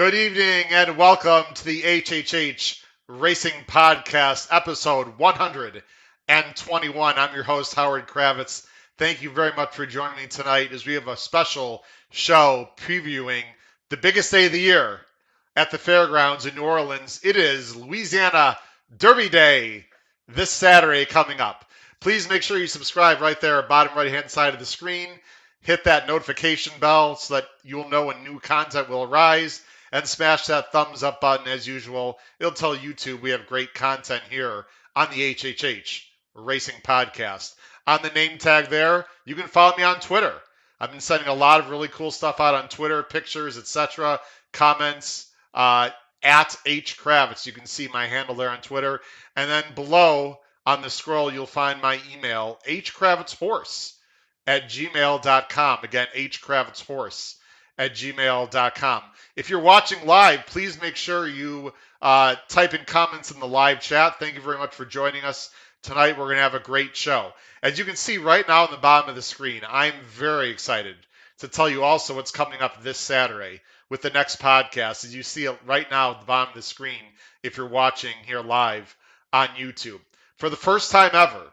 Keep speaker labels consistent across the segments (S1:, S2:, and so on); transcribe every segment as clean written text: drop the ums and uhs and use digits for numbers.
S1: Good evening and welcome to the HHH Racing Podcast, episode 121. I'm your host, Howard Kravitz. Thank you very much for joining me tonight as we have a special show previewing the biggest day of the year at the Fairgrounds in New Orleans. It is Louisiana Derby Day this Saturday coming up. Please make sure you subscribe right there, bottom right-hand side of the screen. Hit that notification bell so that you'll know when new content will arise. And smash that thumbs up button as usual. It'll tell YouTube we have great content here on the HHH Racing Podcast. On the name tag there, you can follow me on Twitter. I've been sending a lot of really cool stuff out on Twitter, pictures, etc., comments, at H Kravitz. You can see my handle there on Twitter. And then below on the scroll, you'll find my email, hkravitzhorse@gmail.com. Again, hkravitzhorse@gmail.com. If you're watching live, please make sure you type in comments in the live chat. Thank you very much for joining us tonight. We're going to have a great show. As you can see right now on the bottom of the screen, I'm very excited to tell you also what's coming up this Saturday with the next podcast. As you see it right now at the bottom of the screen, if you're watching here live on YouTube. For the first time ever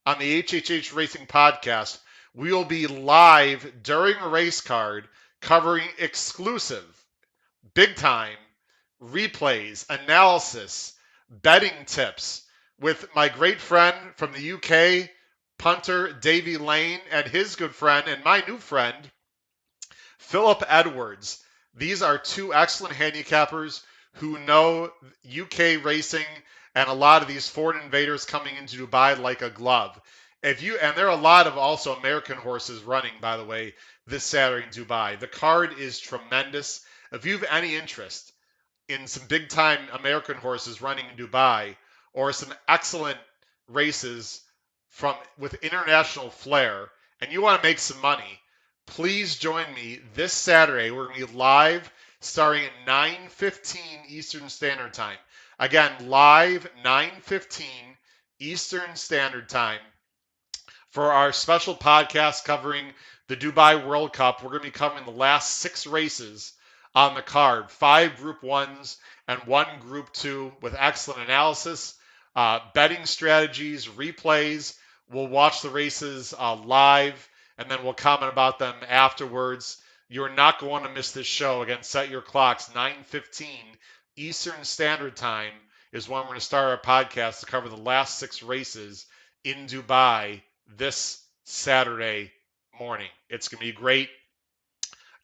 S1: on the HHH Racing Podcast, we will be live during a race card covering exclusive, big-time replays, analysis, betting tips with my great friend from the UK, punter Davey Lane, and his good friend and my new friend, Philip Edwards. These are two excellent handicappers who know UK racing and a lot of these foreign invaders coming into Dubai like a glove. And there are a lot of also American horses running, by the way, this Saturday in Dubai. The card is tremendous. If you have any interest in some big-time American horses running in Dubai or some excellent races with international flair and you want to make some money, please join me this Saturday. We're going to be live starting at 9:15 Eastern Standard Time. Again, live 9:15 Eastern Standard Time for our special podcast covering the Dubai World Cup. We're going to be covering the last 6 races on the card, 5 Group 1s and 1 Group 2 with excellent analysis, betting strategies, replays. We'll watch the races live, and then we'll comment about them afterwards. You're not going to miss this show. Again, set your clocks. 9:15 Eastern Standard Time is when we're going to start our podcast to cover the last 6 races in Dubai this Saturday morning. It's going to be great.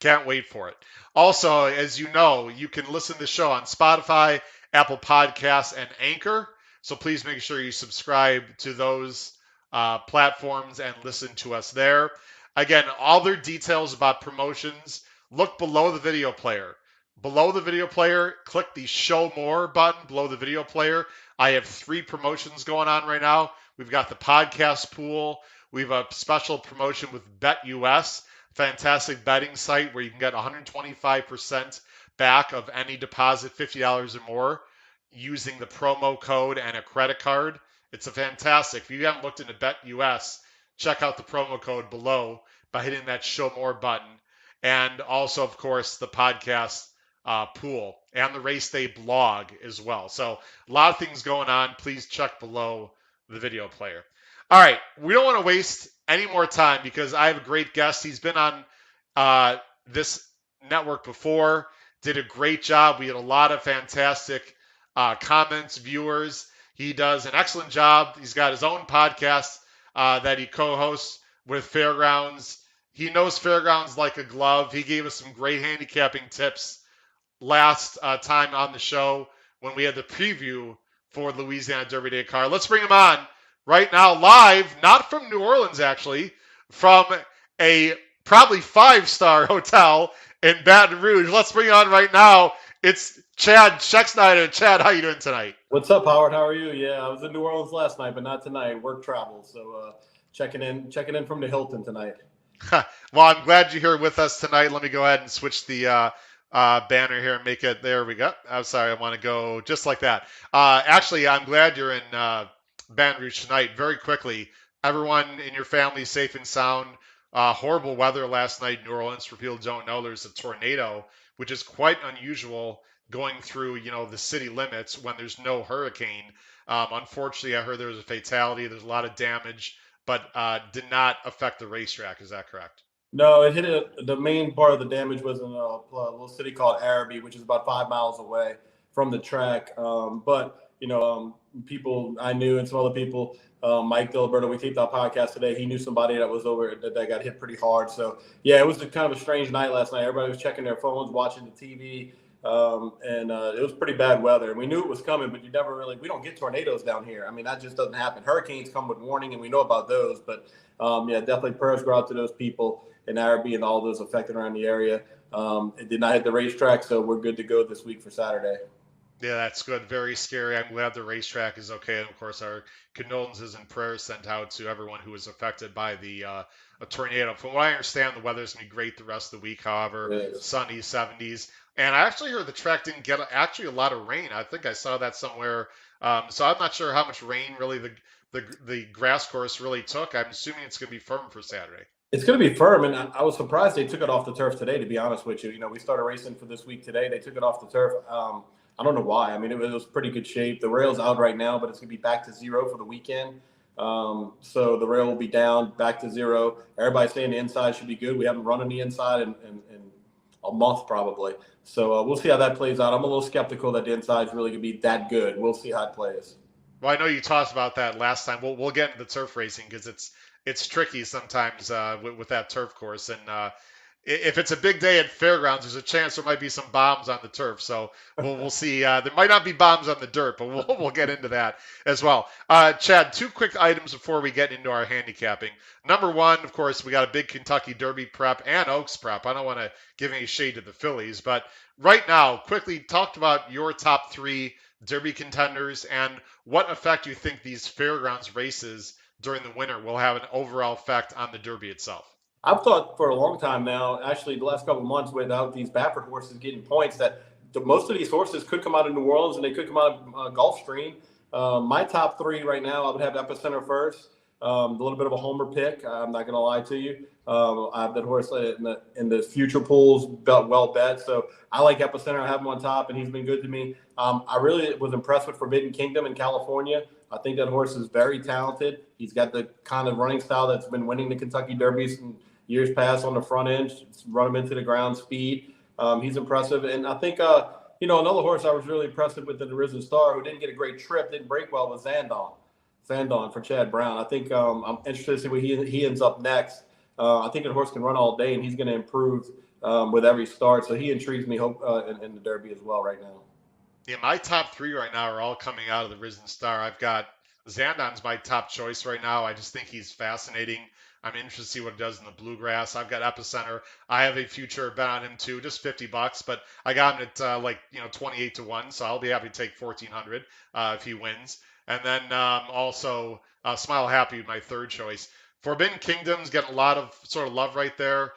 S1: Can't wait for it. Also, as you know, you can listen to the show on Spotify, Apple Podcasts, and Anchor. So please make sure you subscribe to those platforms and listen to us there. Again, all their details about promotions, look below the video player. Below the video player, click the Show More button below the video player. I have 3 promotions going on right now. We've got the podcast pool. We have a special promotion with BetUS, fantastic betting site where you can get 125% back of any deposit, $50 or more, using the promo code and a credit card. It's a fantastic. If you haven't looked into BetUS, check out the promo code below by hitting that Show More button. And also, of course, the podcast pool and the Race Day blog as well. So a lot of things going on. Please check below the video player. All right, we don't want to waste any more time because I have a great guest. He's been on this network before, did a great job. We had a lot of fantastic comments, viewers. He does an excellent job. He's got his own podcast that he co-hosts with Fairgrounds. He knows Fairgrounds like a glove. He gave us some great handicapping tips last time on the show when we had the preview for Louisiana Derby Day card. Let's bring him on right now live, not from New Orleans actually, from a probably 5-star hotel in Baton Rouge. Let's bring on right now. It's Chad Schexnayder. Chad, how you doing tonight?
S2: What's up, Howard? How are you? Yeah, I was in New Orleans last night, but not tonight. Work travel, so checking in from the Hilton tonight.
S1: Well, I'm glad you're here with us tonight. Let me go ahead and switch the banner here and make it. There we go. I'm sorry. I want to go just like that. Actually, I'm glad you're in Baton Rouge tonight. Very quickly, everyone in your family safe and sound. Horrible weather last night in New Orleans. For people who don't know, there's a tornado which is quite unusual going through, the city limits when there's no hurricane. Unfortunately, I heard there was a fatality. There's a lot of damage, but did not affect the racetrack. Is that correct?
S2: No, it hit it. The main part of the damage was in a little city called Araby, which is about 5 miles away from the track. But people I knew and some other people, Mike Diliberto, we taped our podcast today. He knew somebody that was over that got hit pretty hard. So yeah, it was kind of a strange night last night. Everybody was checking their phones, watching the TV, and it was pretty bad weather. And we knew it was coming, but we don't get tornadoes down here. I mean, that just doesn't happen. Hurricanes come with warning, and we know about those. But yeah, definitely prayers go out to those people in Araby and all those affected around the area. It did not hit the racetrack, so we're good to go this week for Saturday.
S1: Yeah, that's good. Very scary. I'm glad the racetrack is okay. And of course, our condolences and prayers sent out to everyone who was affected by the a tornado. From what I understand, the weather's gonna be great the rest of the week. However,
S2: It is.
S1: sunny 70s. And I actually heard the track didn't get actually a lot of rain. I think I saw that somewhere. So I'm not sure how much rain really the grass course really took. I'm assuming it's gonna be firm for Saturday.
S2: It's going to be firm, and I was surprised they took it off the turf today. To be honest with you, we started racing for this week today. They took it off the turf. I don't know why. I mean, it was pretty good shape. The rail's out right now, but it's going to be back to zero for the weekend. So the rail will be down, back to zero. Everybody's saying the inside should be good. We haven't run on the inside in a month probably. So we'll see how that plays out. I'm a little skeptical that the inside is really going to be that good. We'll see how it plays.
S1: Well, I know you talked about that last time. We'll get into the turf racing because it's tricky sometimes with that turf course, and if it's a big day at Fairgrounds, there's a chance there might be some bombs on the turf. So we'll see. There might not be bombs on the dirt, but we'll get into that as well. Chad, two quick items before we get into our handicapping. Number one, of course, we got a big Kentucky Derby prep and Oaks prep. I don't want to give any shade to the Phillies, but right now, quickly talk about your top three Derby contenders and what effect you think these Fairgrounds races during the winter will have an overall effect on the Derby itself.
S2: I've thought for a long time now, actually the last couple of months, without these Baffert horses getting points, that most of these horses could come out of New Orleans and they could come out of Gulfstream. My top three right now, I would have Epicenter first. A little bit of a homer pick. I'm not going to lie to you. I have that horse in the future pools, well bet. So I like Epicenter. I have him on top, and he's been good to me. I really was impressed with Forbidden Kingdom in California. I think that horse is very talented. He's got the kind of running style that's been winning the Kentucky Derbies in years past on the front end, run him into the ground speed. He's impressive. And I think, another horse I was really impressed with in the Risen Star who didn't get a great trip, didn't break well, was Zandon for Chad Brown. I think I'm interested to see where he ends up next. I think the horse can run all day, and he's going to improve with every start. So he intrigues me in the Derby as well right now.
S1: Yeah, my top three right now are all coming out of the Risen Star. I've got Zandon's my top choice right now. I just think he's fascinating. I'm interested to see what he does in the bluegrass. I've got Epicenter. I have a future bet on him too, just $50, but I got him at 28 to 1, so I'll be happy to take 1400 if he wins. And then also Smile Happy, my third choice. Forbidden Kingdom's getting a lot of sort of love right there.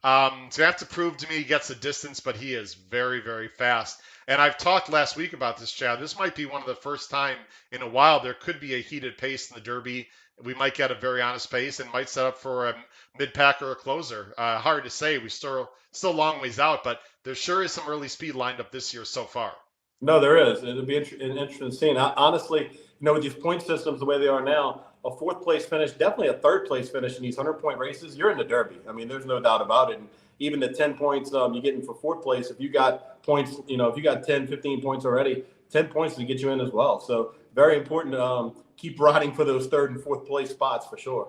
S1: So you have to prove to me he gets the distance, but he is very, very fast. And I've talked last week about this, Chad. This might be one of the first time in a while there could be a heated pace in the Derby. We might get a very honest pace and might set up for a mid-pack or a closer. Hard to say. We still a long ways out, but there sure is some early speed lined up this year so far.
S2: No, there is. It'll be an interesting scene. Honestly, with these point systems the way they are now, a fourth place finish, definitely a third place finish in these 100-point races, you're in the Derby. I mean, there's no doubt about it. And even the 10 points you're getting for fourth place, if you got points, if you got 10, 15 points already, 10 points to get you in as well. So very important to keep riding for those third and fourth place spots for sure.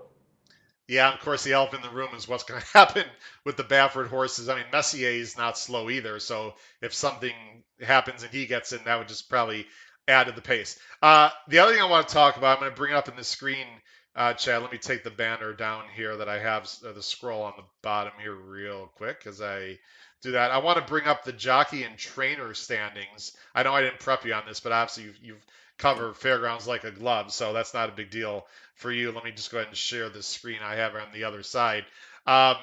S1: Yeah, of course, the elephant in the room is what's going to happen with the Baffert horses. I mean, Messier is not slow either, so if something happens and he gets in, that would just probably add to the pace. The other thing I want to talk about, I'm going to bring it up in the screen, Chad. Let me take the banner down here that I have, the scroll on the bottom here real quick as I do that. I want to bring up the jockey and trainer standings. I know I didn't prep you on this, but obviously you've covered Fairgrounds like a glove, so that's not a big deal for you. Let me just go ahead and share the screen I have on the other side. Um,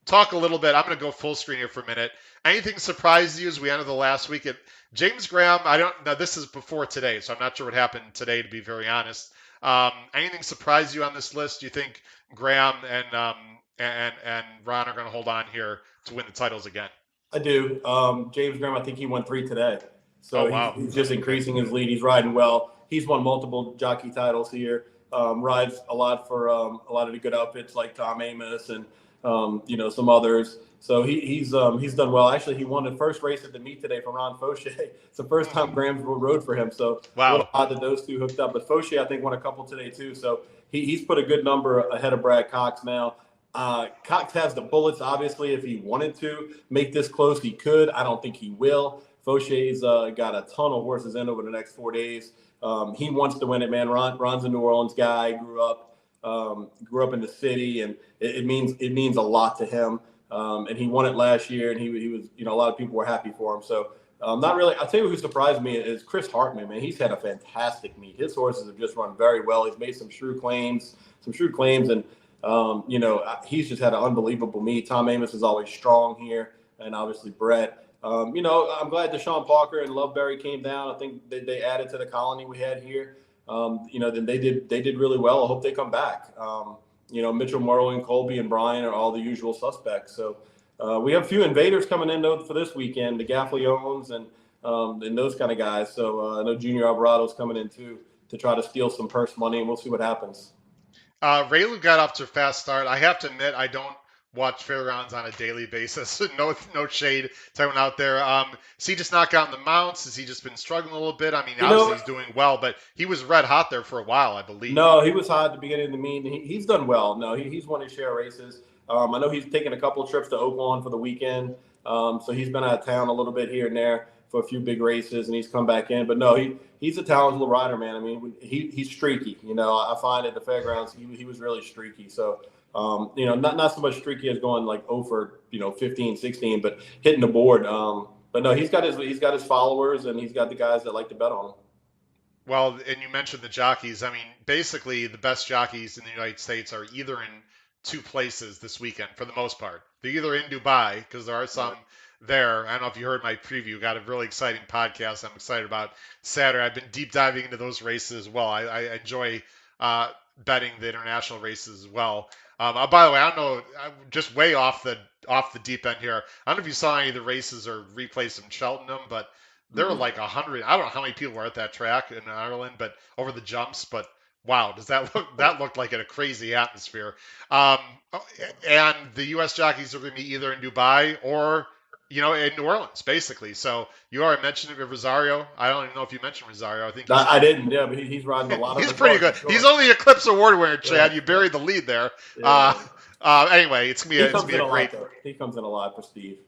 S1: Talk a little bit. I'm going to go full screen here for a minute. Anything surprised you as we enter the last week? James Graham, I don't know. This is before today, so I'm not sure what happened today, to be very honest. Anything surprise you on this list? Do you think Graham and Ron are going to hold on here to win the titles again?
S2: I do. James Graham, I think he won 3 today.
S1: Oh
S2: So
S1: wow.
S2: he's just
S1: Okay.
S2: increasing his lead. He's riding well. He's won multiple jockey titles here. Rides a lot for a lot of the good outfits like Tom Amos and some others. So he's done well. Actually, he won the first race at the meet today for Ron Fauché. It's the first time Graham's rode for him. So what
S1: Wow.
S2: a odd that those two hooked up. But Fauché, I think, won a couple today too. So he's put a good number ahead of Brad Cox now. Cox has the bullets, obviously. If he wanted to make this close, he could. I don't think he will. Fauché's got a ton of horses in over the next 4 days. He wants to win it, man. Ron's a New Orleans guy. Grew up in the city, and it means a lot to him. And he won it last year, and he was a lot of people were happy for him. So not really. I'll tell you who surprised me is Chris Hartman, man. He's had a fantastic meet. His horses have just run very well. He's made some shrewd claims, and he's just had an unbelievable meet. Tom Amos is always strong here, and obviously Brett. I'm glad Deshaun Parker and Loveberry came down. I think they added to the colony we had here. Then they did really well. I hope they come back. Mitchell Merlin, Colby, and Brian are all the usual suspects. So we have a few invaders coming in though for this weekend, the Gaffleones and those kind of guys. So I know Junior Alvarado's coming in too to try to steal some purse money, and we'll see what happens.
S1: Raylu got off to a fast start. I have to admit, I don't watch Fairgrounds on a daily basis. No shade to anyone out there. Is he just not gotten the mounts? Has he just been struggling a little bit? I mean, obviously he's doing well, but he was red hot there for a while, I believe.
S2: No, he was hot at the beginning of the meet. He's done well. No, he's won his share of races. I know he's taken a couple of trips to Oaklawn for the weekend. So he's been out of town a little bit here and there for a few big races, and he's come back in. But no, he's a talented little rider, man. I mean, he's streaky. I find at the Fairgrounds he was really streaky. So not so much streaky as going like over 15, 16, but hitting the board. But no, he's got his followers, and he's got the guys that like to bet on him.
S1: Well, and you mentioned the jockeys. I mean, basically the best jockeys in the United States are either in two places this weekend for the most part. They're either in Dubai because there are some there. I don't know if you heard my preview. Got a really exciting podcast. I'm excited about Saturday. I've been deep diving into those races as well. I enjoy betting the international races as well. By the way, I don't know, I'm just way off the deep end here. I don't know if you saw any of the races or replays from Cheltenham, but there were like 100. I don't know how many people were at that track in Ireland, but over the jumps. But wow, does that looked like a crazy atmosphere? Um, and the U.S. jockeys are going to be either in Dubai or in New Orleans, basically. So you already mentioned Rosario. I don't even know if you mentioned Rosario. I think
S2: I didn't. Yeah, but he's riding a lot of.
S1: He's pretty good. Sure. He's only Eclipse Award winner, Chad. Yeah. You buried the lead there. Yeah. Anyway, it's gonna be a great.
S2: He comes in a lot for Steve.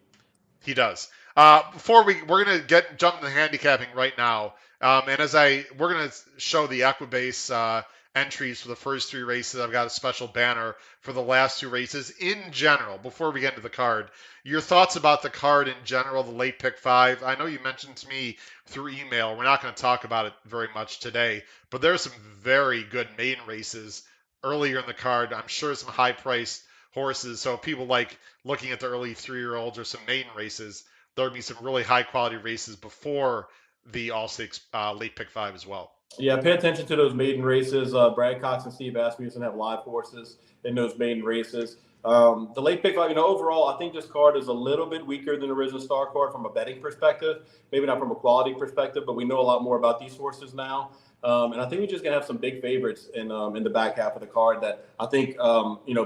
S1: He does. Before we're gonna jump into handicapping right now, and we're gonna show the Equibase entries for the first three races. I've got a special banner for the last two races in general. Before we get into the card, your thoughts about the card in general, the late pick five. I know you mentioned to me through email. We're not going to talk about it very much today, but there's some very good maiden races earlier in the card. I'm sure some high-priced horses. So if people like looking at the early 3-year-olds or some maiden races, there'll be some really high-quality races before the All-Stakes late pick five as well.
S2: Yeah, pay attention to those maiden races. Brad Cox and Steve Asmussen have live horses in those maiden races. The late pick five, overall, I think this card is a little bit weaker than the Original Star card from a betting perspective. Maybe not from a quality perspective, but we know a lot more about these horses now. And I think we're just going to have some big favorites in the back half of the card that I think,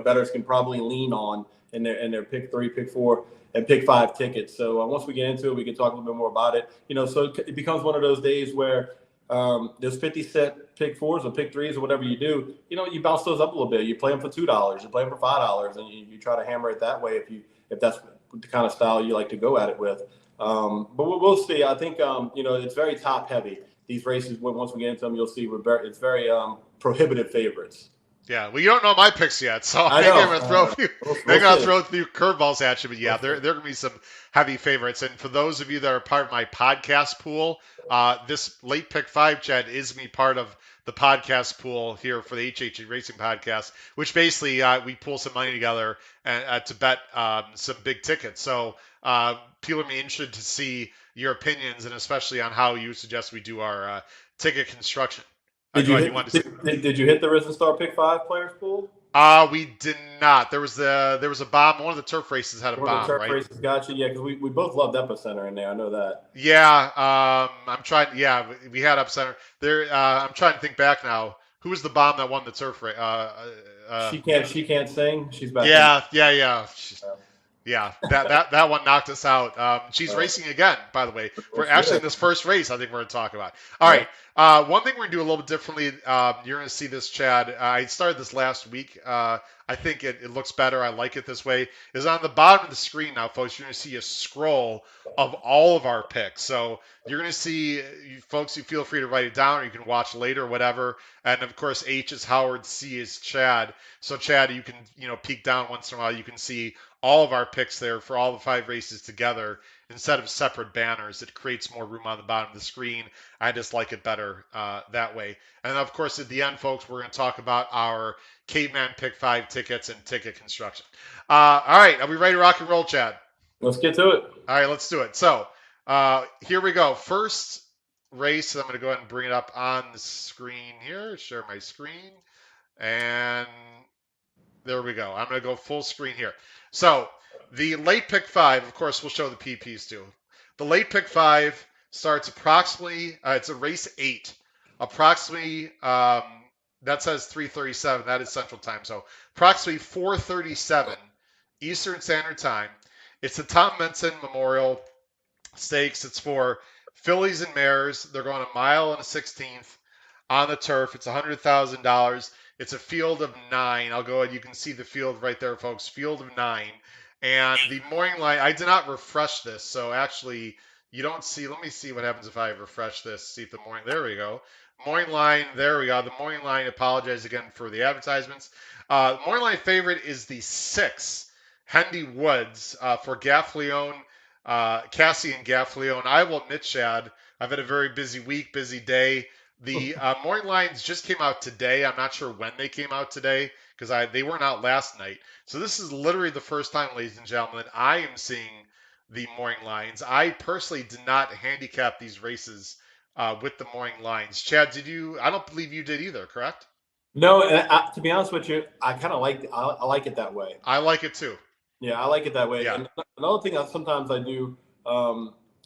S2: bettors can probably lean on in their pick 3, pick 4, and pick 5 tickets. So once we get into it, we can talk a little bit more about it. So it becomes one of those days where there's 50-cent pick 4s or pick 3s or whatever you do. You bounce those up a little bit. You play them for $2. You play them for $5, and you try to hammer it that way if that's the kind of style you like to go at it with. But we'll see. I think it's very top heavy. These races, once we get into them, you'll see it's very prohibitive favorites.
S1: Yeah, well, you don't know my picks yet, so I'm going to throw a few curveballs at you. But yeah, there are going to be some heavy favorites. And for those of you that are part of my podcast pool, this late pick 5, Chad, is me part of the podcast pool here for the HHH Racing Podcast, which basically we pull some money together to bet some big tickets. So people are interested to see your opinions, and especially on how you suggest we do our ticket construction.
S2: Did you hit the Risen Star pick 5 players pool?
S1: We did not. There was a bomb. One of the turf races had a
S2: One of the
S1: bomb,
S2: turf
S1: right?
S2: races got you, yeah, because we both loved Epicenter in there. I know that.
S1: Yeah. I'm trying. Yeah, we had up center there. I'm trying to think back now. Who was the bomb that won the turf race?
S2: She can't sing. She's back in.
S1: Yeah, yeah, yeah. Yeah, that one knocked us out. She's
S2: Uh,
S1: racing again, by the way,
S2: well,
S1: for
S2: she
S1: actually
S2: is.
S1: in this first race. I think we're going to talk about. All
S2: Yeah.
S1: right. One thing we're going to do a little bit differently. You're going to see this, Chad. I started this last week. I think it looks better. I like it this way. Is on the bottom of the screen now, folks. You're going to see a scroll of all of our picks. So you're going to see, folks. You feel free to write it down, or you can watch later, whatever. And of course, H is Howard, C is Chad. So Chad, you can peek down once in a while. You can see all of our picks there for all the 5 races together instead of separate banners. It creates more room on the bottom of the screen. I just like it better that way. And of course, at the end, folks, we're going to talk about our Caveman Pick 5 tickets and ticket construction. All right, are we ready to rock and roll, Chad?
S2: Let's get to it.
S1: All right, let's do it. So here we go. First race, I'm going to go ahead and bring it up on the screen here. Share my screen. And there we go. I'm going to go full screen here. So the late pick 5, of course, we'll show the PPs too. The late pick 5 starts approximately, it's a race 8, approximately, that says 3:37. That is Central Time. So approximately 4:37 Eastern Standard Time. It's the Tom Menson Memorial Stakes. It's for fillies and mares. They're going a mile and a 16th on the turf. It's $100,000. It's a field of 9. I'll go ahead. You can see the field right there, folks. Field of 9. And the morning line, I did not refresh this. So actually, you don't see. Let me see what happens if I refresh this. See if the morning. There we go. Morning line. There we go. The morning line. Apologize again for the advertisements. Morning line favorite is the 6, Hendy Woods for Gaffleone, Cassie and Gaffleone. I will admit, Chad, I've had a very busy week, busy day. The morning lines just came out today. I'm not sure when they came out today because they weren't out last night. So this is literally the first time, ladies and gentlemen, that I am seeing the morning lines. I personally did not handicap these races with the morning lines. Chad, did you? I don't believe you did either, correct?
S2: No, and to be honest with you, I kind of like I like it that way.
S1: I like it too.
S2: Yeah, I like it that way.
S1: Yeah.
S2: And another thing that sometimes I do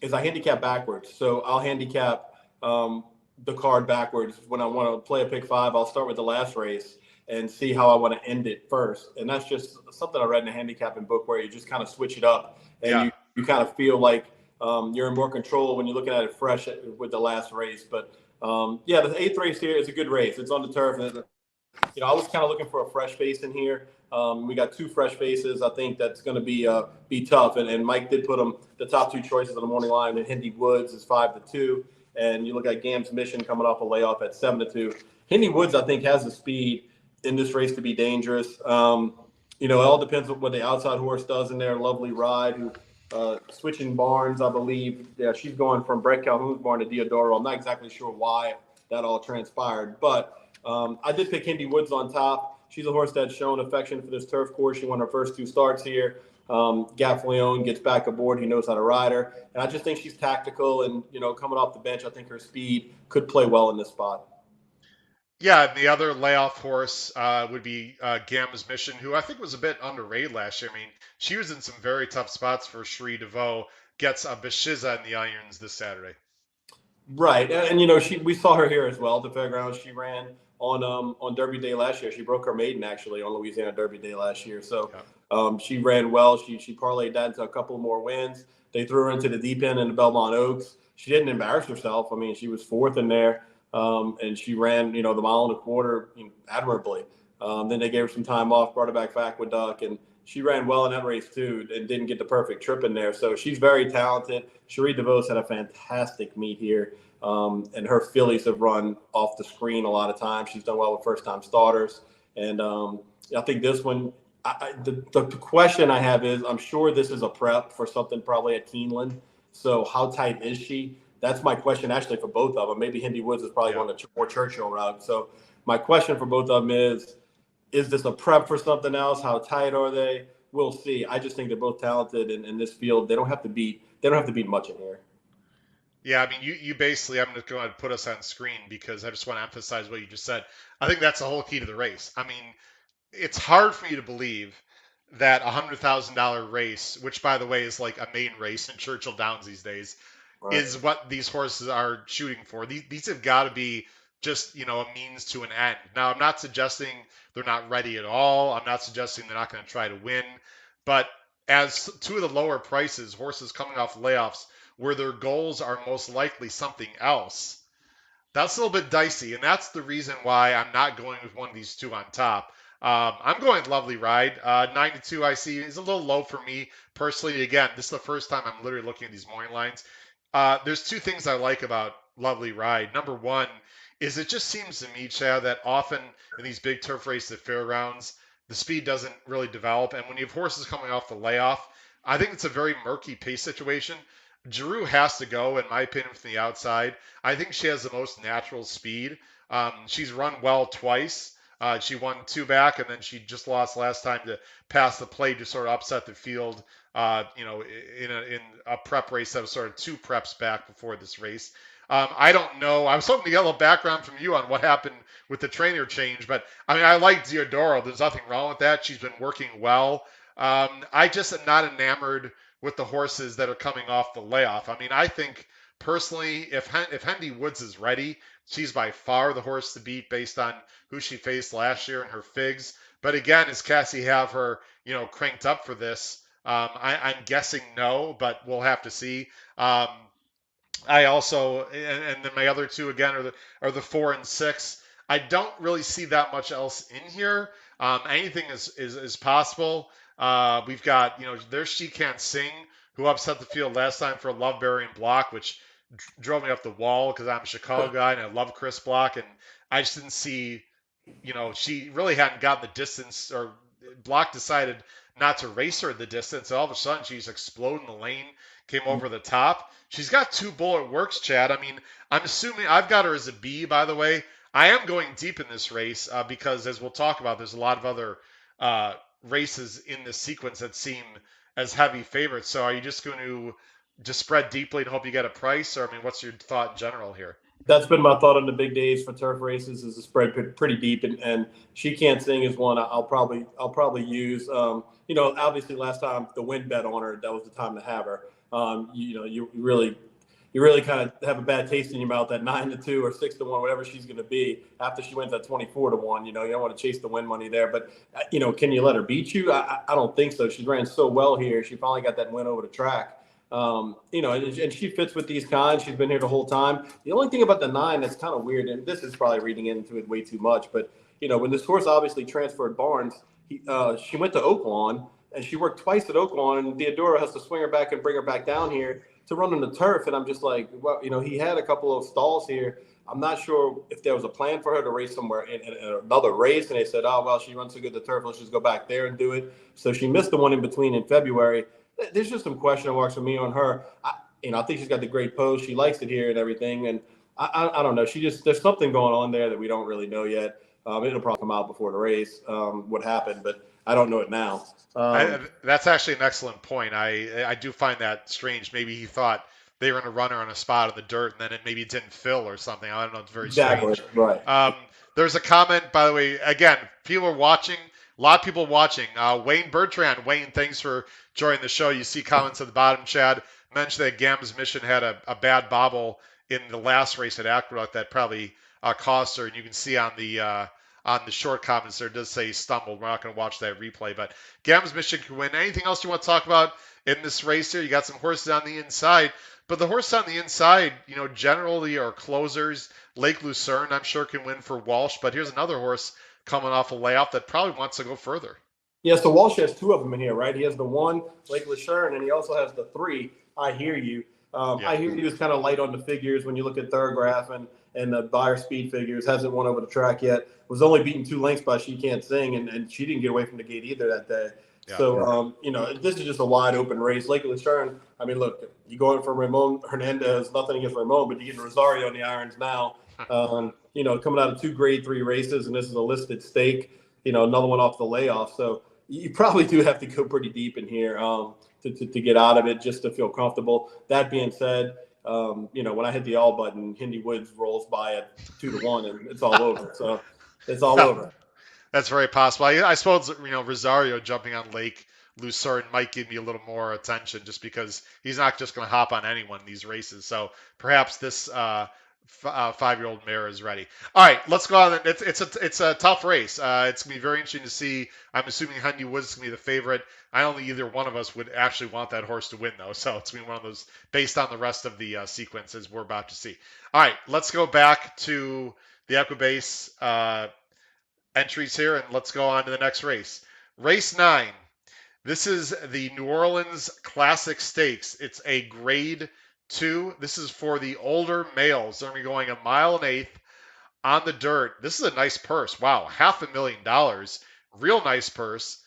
S2: is I handicap backwards. So I'll handicap the card backwards when I want to play a pick 5. I'll start with the last race and see how I want to end it first. And that's just something I read in a handicapping book where you just kind of switch it up and
S1: Yeah.
S2: you kind of feel like you're in more control when you're looking at it fresh with the last race. But yeah, the 8th race here is a good race. It's on the turf. And I was kind of looking for a fresh face in here. We got 2 fresh faces. I think that's going to be tough. And Mike did put them the top 2 choices on the morning line. And Hindi Woods is 5-2, and you look at Gam's Mission coming off a layoff at 7-2. Hindi Woods, I think, has the speed in this race to be dangerous. It all depends on what the outside horse does in there. Lovely Ride, who switching barns, I believe. Yeah, she's going from Brett Calhoun's barn to Diodoro. I'm not exactly sure why that all transpired, but I did pick Hindi Woods on top. She's a horse that's shown affection for this turf course. She won her first 2 starts here. Gaffleone gets back aboard. He knows how to ride her. And I just think she's tactical. And, coming off the bench, I think her speed could play well in this spot.
S1: Yeah, and the other layoff horse would be Gamma's Mission, who I think was a bit underrated last year. I mean, she was in some very tough spots for Sri DeVoe. Gets a Beshiza in the irons this Saturday.
S2: Right. And we saw her here as well at the Fairgrounds. She ran on Derby Day last year. She broke her maiden actually on Louisiana Derby Day last year. So
S1: Yeah.
S2: she ran well. She parlayed that into a couple more wins. They threw her into the deep end in the Belmont Oaks. She didn't embarrass herself. I mean, she was 4th in there, and she ran the mile and a quarter admirably. Then they gave her some time off, brought her back for Aqueduct, and she ran well in that race too, and didn't get the perfect trip in there. So she's very talented. Cherie DeVos had a fantastic meet here, and her fillies have run off the screen a lot of times. She's done well with first-time starters, and I think this one. The question I have is, I'm sure this is a prep for something probably at Keeneland. So how tight is she? That's my question actually for both of them. Maybe Hindi Woods is probably
S1: Yeah.
S2: one of the more Churchill routes. So my question for both of them is this a prep for something else? How tight are they? We'll see. I just think they're both talented in this field. They don't have to beat much in here.
S1: Yeah, I mean, you basically, I'm just going to put us on screen because I just want to emphasize what you just said. I think that's the whole key to the race. I mean, it's hard for me to believe that $100,000 race, which by the way is like a main race in Churchill Downs these days,
S2: Right.
S1: is what these horses are shooting for. These have got to be just a means to an end. Now I'm not suggesting they're not ready at all. I'm not suggesting they're not going to try to win, but as two of the lower prices, horses coming off layoffs, where their goals are most likely something else, that's a little bit dicey, and that's the reason why I'm not going with one of these two on top. I'm going Lovely Ride. 9 to 2 I see is a little low for me personally. Again, this is the first time I'm literally looking at these morning lines. There's two things I like about Lovely Ride. Number one is it just seems to me, Chad, that often in these big turf races at fairgrounds, the speed doesn't really develop. And when you have horses coming off the layoff, I think it's a very murky pace situation. Giroux has to go, in my opinion, from the outside. I think she has the most natural speed. She's run well twice. She won two back, and then she just lost last time to pass the plate to sort of upset the field. In a prep race that was sort of two preps back before this race. I don't know. I was hoping to get a little background from you on what happened with the trainer change, but I mean, I like Diodoro. There's nothing wrong with that. She's been working well. I just am not enamored with the horses that are coming off the layoff. I mean, I think personally, if Hendy Woods is ready, she's by far the horse to beat based on who she faced last year and her figs. But again, does Cassie have her, cranked up for this? I'm guessing no, but we'll have to see. I also, and then my other two again are the 4 and 6. I don't really see that much else in here. Anything is possible. We've got there's She Can't Sing, who upset the field last time for a Love Burying Block, which drove me up the wall because I'm a Chicago guy and I love Chris Block, and I just didn't see she really hadn't gotten the distance, or Block decided not to race her the distance. And all of a sudden, she's exploding the lane, came over the top. She's got two bullet works, Chad. I mean, I'm assuming I've got her as a B, by the way. I am going deep in this race because, as we'll talk about, there's a lot of other races in this sequence that seem as heavy favorites. So, are you just going to just spread deeply and hope you get a price, or I mean, what's your thought in general here?
S2: That's been my thought on the big days for turf races is to spread pretty deep, and She Can't Sing is one I'll probably use. Obviously last time the win bet on her, that was the time to have her. You really kind of have a bad taste in your mouth at 9 to 2 or 6 to 1, whatever she's going to be after she wins at 24 to 1. You don't want to chase the win money there, but can you let her beat you? I don't think so. She ran so well here. She finally got that win over the track. And she fits with these kinds. She's been here the whole time. The only thing about the 9 that's kind of weird, and this is probably reading into it way too much, but when this horse obviously transferred barns, she went to Oaklawn and she worked twice at Oaklawn, and Theodora has to swing her back and bring her back down here to run on the turf. And I'm just like, well, he had a couple of stalls here. I'm not sure if there was a plan for her to race somewhere in another race, and they said, oh, well, she runs so good the turf, let's just go back there and do it. So she missed the one in between in February. There's just some question marks for me on her. I think she's got the great pose. She likes it here and everything. And I don't know. There's something going on there that we don't really know yet. It'll probably come out before the race, what happened, but I don't know it now.
S1: That's actually an excellent point. I do find that strange. Maybe he thought they were going to run her on a spot in the dirt, and then maybe it didn't fill or something. I don't know. It's very
S2: Exactly.
S1: strange.
S2: Right.
S1: There's a comment, by the way. Again, people are watching. A lot of people watching. Wayne Bertrand. Wayne, thanks for joining the show. You see comments at the bottom. Chad mentioned that Gam's Mission had a bad bobble in the last race at Aqueduct that probably cost her. And you can see on the short comments there, it does say stumbled. We're not going to watch that replay, but Gam's Mission can win. Anything else you want to talk about in this race here? You got some horses on the inside, but the horses on the inside, generally are closers. Lake Lucerne, I'm sure, can win for Walsh, but here's another horse coming off a layoff that probably wants to go further.
S2: Yeah, so Walsh has two of them in here, right? He has the 1, Lake Lucerne, and he also has the 3, I Hear You. I Hear You is kind of light on the figures when you look at Thorograph and the Buyer speed figures. Hasn't won over the track yet. Was only beaten 2 lengths by She Can't Sing, and she didn't get away from the gate either that day. Yeah. So, this is just a wide open race. Lake Lucerne, I mean, look, you going for Ramon Hernandez, nothing against Ramon, but you get Rosario on the irons now. Coming out of 2 grade 3 races, and this is a listed stake, another one off the layoff. So you probably do have to go pretty deep in here to get out of it just to feel comfortable. That being said, when I hit the all button, Hendy Woods rolls by at 2 to 1, and it's all over. So it's all over.
S1: That's very possible. I suppose Rosario jumping on Lake Lucerne might give me a little more attention just because he's not just going to hop on anyone in these races. So perhaps this 5-year-old mare is ready. All right, let's go on. It's a tough race. It's gonna be very interesting to see. I'm assuming Henry Woods is gonna be the favorite. I don't think either one of us would actually want that horse to win though. So it's gonna be one of those based on the rest of the sequences we're about to see. All right, let's go back to the Equibase entries here, and let's go on to the next race. Race 9. This is the New Orleans Classic Stakes. It's a grade 2. This is for the older males. They're going to be going a mile and eighth on the dirt. This is a nice purse. Wow, $500,000. Real nice purse.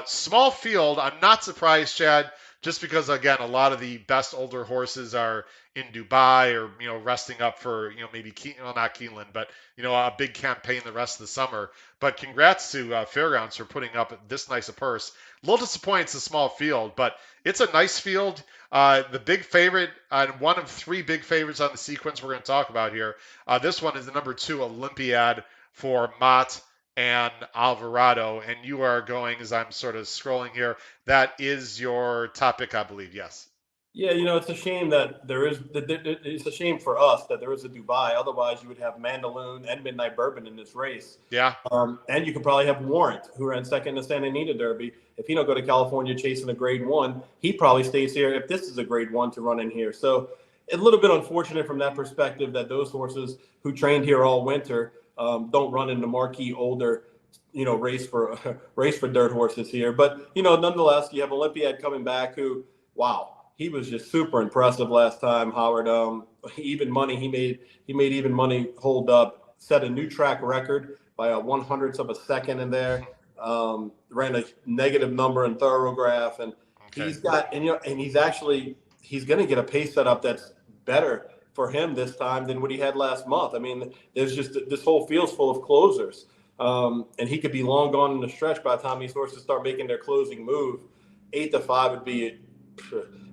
S1: Small field. I'm not surprised, Chad, just because again, a lot of the best older horses are in Dubai or resting up for maybe not Keeneland, but a big campaign the rest of the summer. But congrats to Fairgrounds for putting up this nice a purse. A little disappointed it's a small field, but it's a nice field. The big favorite, one of three big favorites on the sequence we're going to talk about here. This one is the number 2 Olympiad for Mott and Alvarado, and you are going, as I'm sort of scrolling here, that is your topic, I believe. Yes.
S2: Yeah, it's a shame that there is. It's a shame for us that there is a Dubai. Otherwise, you would have Mandaloon and Midnight Bourbon in this race.
S1: Yeah.
S2: And you could probably have Warrant, who ran second in the Santa Anita Derby. If he don't go to California chasing a Grade 1, he probably stays here if this is a Grade 1 to run in here. So a little bit unfortunate from that perspective that those horses who trained here all winter don't run in the marquee older race for dirt horses here. But nonetheless, you have Olympiad coming back who, wow, he was just super impressive last time, Howard. Even money he made even money hold up, set a new track record by a 100th of a second in there. Ran a negative number in Thoroughgraph, and
S1: Okay.
S2: he's going to get a pace setup that's better for him this time than what he had last month. I mean, there's just this whole field's full of closers, and he could be long gone in the stretch by the time these horses start making their closing move. 8-5 would be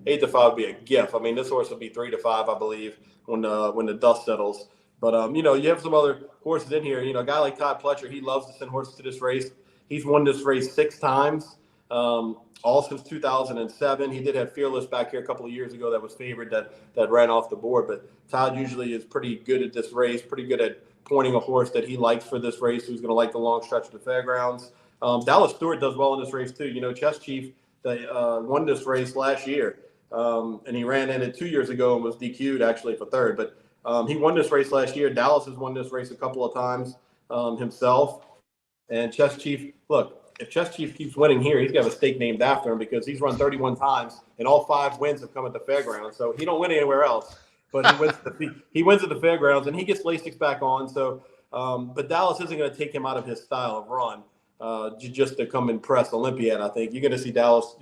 S2: 8-5 would be a gift. I mean, this horse will be 3-5, I believe, when the dust settles. But you have some other horses in here. A guy like Todd Pletcher, he loves to send horses to this race. He's won this race 6 times, all since 2007. He did have Fearless back here a couple of years ago that was favored that ran off the board. But Todd usually is pretty good at this race, pretty good at pointing a horse that he likes for this race, who's going to like the long stretch of the Fairgrounds. Dallas Stewart does well in this race too. Chess Chief won this race last year, and he ran in it 2 years ago and was DQ'd actually for third. But he won this race last year. Dallas has won this race a couple of times himself. And Chess Chief, look, if Chess Chief keeps winning here, he's got a stake named after him because he's run 31 times, and all 5 wins have come at the Fairgrounds. So he don't win anywhere else, but he wins at the Fairgrounds, and he gets Lasix back on. So, but Dallas isn't going to take him out of his style of run just to come impress Olympiad. I think you're going to see Dallas,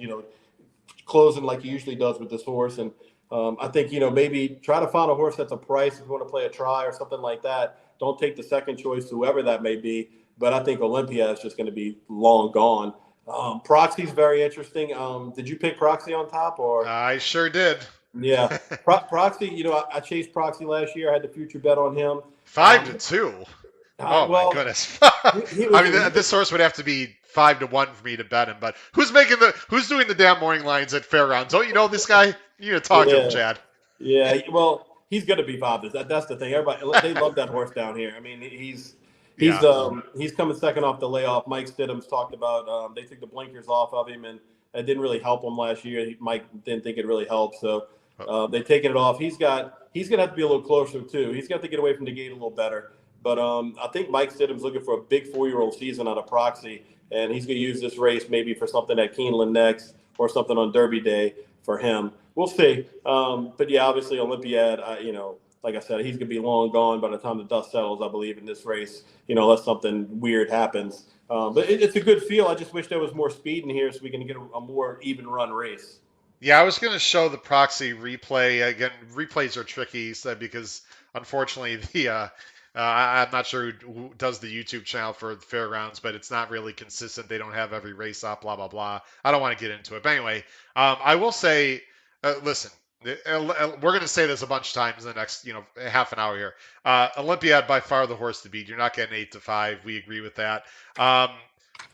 S2: closing like he usually does with this horse, and I think maybe try to find a horse that's a price if you want to play a try or something like that. Don't take the second choice, whoever that may be. But I think Olympia is just going to be long gone. Proxy's very interesting. Did you pick Proxy on top or?
S1: I sure did.
S2: Yeah, Proxy. I chased Proxy last year. I had the future bet on him.
S1: 5-2. Oh
S2: well,
S1: my goodness!
S2: he was,
S1: I mean, this horse would have to be 5-1 for me to bet him. But who's doing the damn morning lines at Fairgrounds? Don't you know this guy? You need to talk to him, Chad.
S2: Yeah, well, he's going to be bothered. That's the thing. Everybody, they love that horse down here. I mean, he's coming second off the layoff. Mike Stidham's talked about they took the blinkers off of him, and it didn't really help him last year. Mike didn't think it really helped, so they've taken it off. He's going to have to be a little closer too. He's got to get away from the gate a little better. But I think Mike Stidham's looking for a big 4-year-old season on a Proxy, and he's going to use this race maybe for something at Keeneland next or something on Derby Day for him. We'll see. But yeah, obviously Olympiad, like I said, he's going to be long gone by the time the dust settles, I believe, in this race, unless something weird happens. But it's a good feel. I just wish there was more speed in here so we can get a more even run race.
S1: Yeah, I was going to show the Proxy replay. Again, replays are tricky because unfortunately I'm not sure who does the YouTube channel for the Fairgrounds, but it's not really consistent. They don't have every race up, blah, blah, blah. I don't want to get into it. But anyway, I will say, listen, We're going to say this a bunch of times in the next, half an hour here. Olympiad by far the horse to beat. You're not getting 8-5. We agree with that. Um,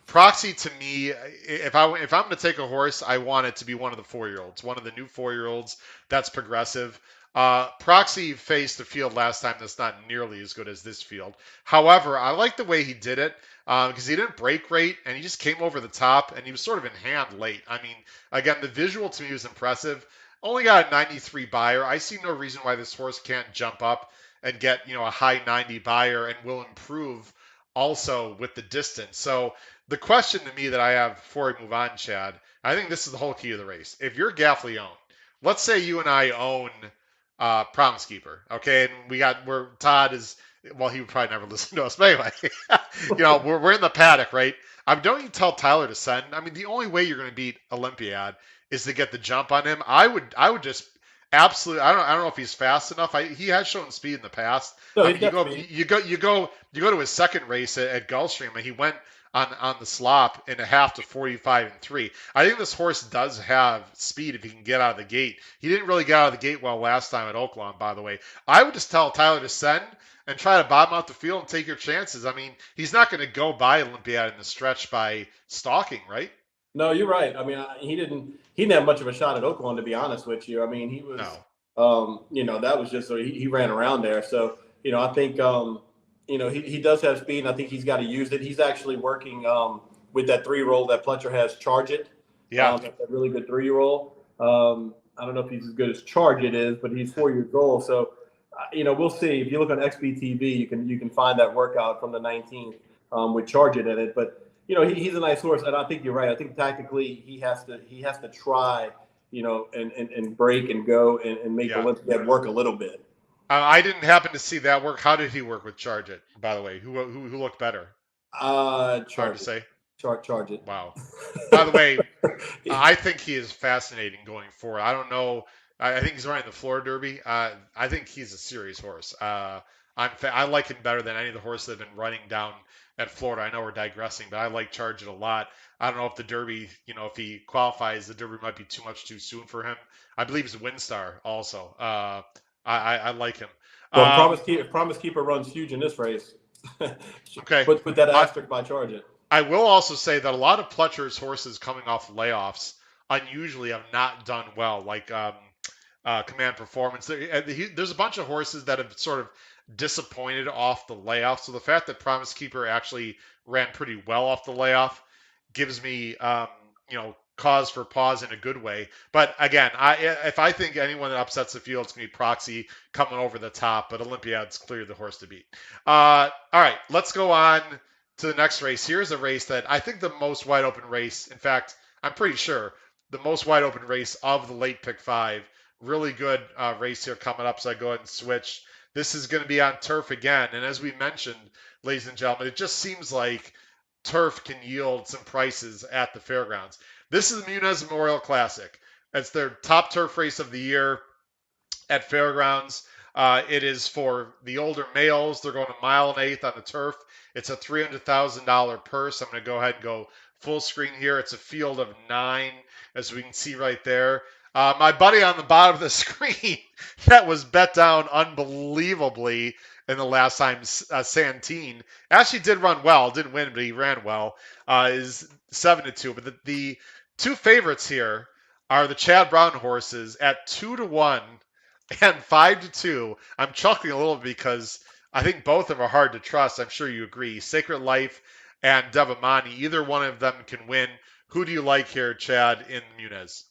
S1: Proxy to me, if I'm going to take a horse, I want it to be one of the 4-year-olds, one of the new 4-year-olds that's progressive. Proxy faced a field last time that's not nearly as good as this field. However, I like the way he did it because he didn't break rate and he just came over the top and he was sort of in hand late. I mean, again, the visual to me was impressive. Only got a 93 buyer. I see no reason why this horse can't jump up and get a high 90 buyer and will improve also with the distance. So the question to me that I have before we move on, Chad, I think this is the whole key of the race. If you're Gaffley owned, let's say you and I own Promise Keeper, okay, and where Todd is. Well, he would probably never listen to us, but anyway, we're in the paddock, right? Don't you tell Tyler to send? I mean, the only way you're going to beat Olympiad is to get the jump on him. I would just absolutely. I don't know if he's fast enough. He has shown speed in the past.
S2: No,
S1: I
S2: he's
S1: mean, you
S2: got
S1: go
S2: speed.
S1: you go you go you go to his second race at Gulfstream, and he went on the slop in a half to 45-3. I think this horse does have speed if he can get out of the gate. He didn't really get out of the gate well last time at Oaklawn, by the way. I would just tell Tyler to send and try to bottom out the field and take your chances. I mean, he's not going to go by Olympiad in the stretch by stalking, right?
S2: No, you're right. I mean, he didn't have much of a shot at Oakland, to be honest with you. I mean, he was,
S1: No.
S2: that was just so he ran around there. So I think he does have speed, and I think he's got to use it. He's actually working with that 3-year-old that Pletcher has, Charge It.
S1: Yeah.
S2: That's a really good 3-year-old. I don't know if he's as good as Charge It is, but he's 4 years old. So we'll see. If you look on XBTV, you can find that workout from the 19th with Charge It in it, but. He's a nice horse, and I think you're right. I think tactically he has to try, and break and go and make
S1: Yeah.
S2: Olympiad work a little bit.
S1: I didn't happen to see that work. How did he work with Charge It, by the way? Who looked better? Hard to
S2: Charge it,
S1: say.
S2: charge it.
S1: Wow. By the way, I think he is fascinating going forward. I don't know. I think he's running the Florida Derby. I think he's a serious horse. I like him better than any of the horses that have been running down at Florida. I know we're digressing, but I like Charge It a lot. I don't know if the Derby, if he qualifies, the Derby might be too much too soon for him. I believe he's a Windstar also. I like him.
S2: Well,
S1: Um,
S2: Promise Keeper runs huge in this race.
S1: okay.
S2: Put that
S1: I,
S2: asterisk by Charge It.
S1: I will also say that a lot of Pletcher's horses coming off layoffs unusually have not done well, like Command Performance. There's a bunch of horses that have sort of disappointed off the layoff. So the fact that Promise Keeper actually ran pretty well off the layoff gives me, cause for pause in a good way. But again, if I think anyone that upsets the field, it's going to be Proxy coming over the top. But Olympiad's clearly the horse to beat. All right, let's go on to the next race. Here's a race that I think the most wide open race. In fact, I'm pretty sure the most wide open race of the late pick 5. Really good race here coming up. So I go ahead and switch. This is going to be on turf again. And as we mentioned, ladies and gentlemen, it just seems like turf can yield some prices at the fairgrounds. This is the Munez Memorial Classic. It's their top turf race of the year at Fairgrounds. It is for the older males. They're going a mile and eighth on the turf. It's a $300,000 purse. I'm going to go ahead and go full screen here. It's a field of 9, as we can see right there. My buddy on the bottom of the screen that was bet down unbelievably in the last time, Santine, actually did run well. Didn't win, but he ran well. Is 7-2. But the two favorites here are the Chad Brown horses at 2-1 and 5-2. I'm chuckling a little because I think both of them are hard to trust. I'm sure you agree. Sacred Life and Devamani, either one of them can win. Who do you like here, Chad, in Munez?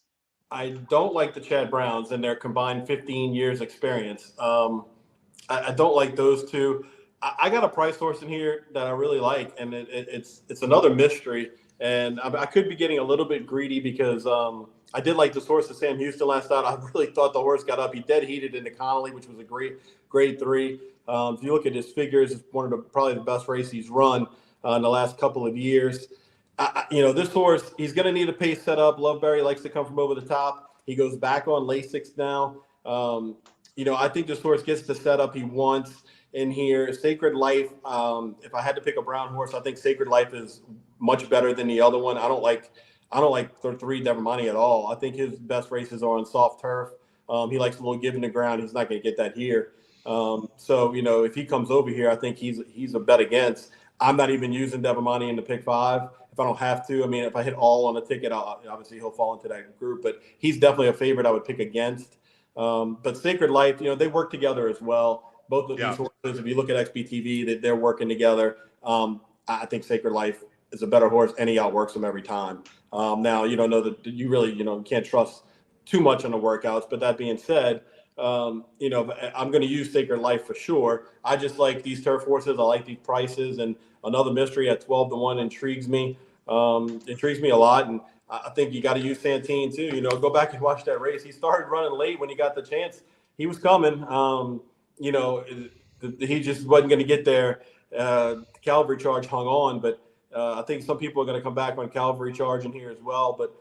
S2: I don't like the Chad Browns and their combined 15 years experience. I don't like those two. I got a price horse in here that I really like, and it's another mystery. And I could be getting a little bit greedy because I did like this horse at Sam Houston last night. I really thought the horse got up. He dead heated into Connolly, which was a great grade 3. If you look at his figures, it's one of probably the best races he's run in the last couple of years. This horse, he's going to need a pace setup. Loveberry likes to come from over the top. He goes back on Lasix now. I think this horse gets the setup he wants in here. Sacred Life, if I had to pick a brown horse, I think Sacred Life is much better than the other one. I don't like the 3 Devamani at all. I think his best races are on soft turf. He likes a little give in the ground. He's not going to get that here. So if he comes over here, I think he's a bet against. I'm not even using Devamani in the pick five if I don't have to. I mean, if I hit all on a ticket, obviously he'll fall into that group. But he's definitely a favorite I would pick against. But Sacred Life, they work together as well. Both of these
S1: Yeah.
S2: horses, if you look at XBTV, that they're working together. I think Sacred Life is a better horse, and he outworks them every time. Now, you don't know that you really, can't trust too much on the workouts. But that being said, I'm going to use Sacred Life for sure. I just like these turf horses. I like these prices, and another mystery at 12-1 intrigues me. Intrigues me a lot, and I think you got to use Santine too. Go back and watch that race. He started running late when he got the chance. He was coming. He just wasn't going to get there. Cavalry Charge hung on, but I think some people are going to come back on Cavalry Charge in here as well. But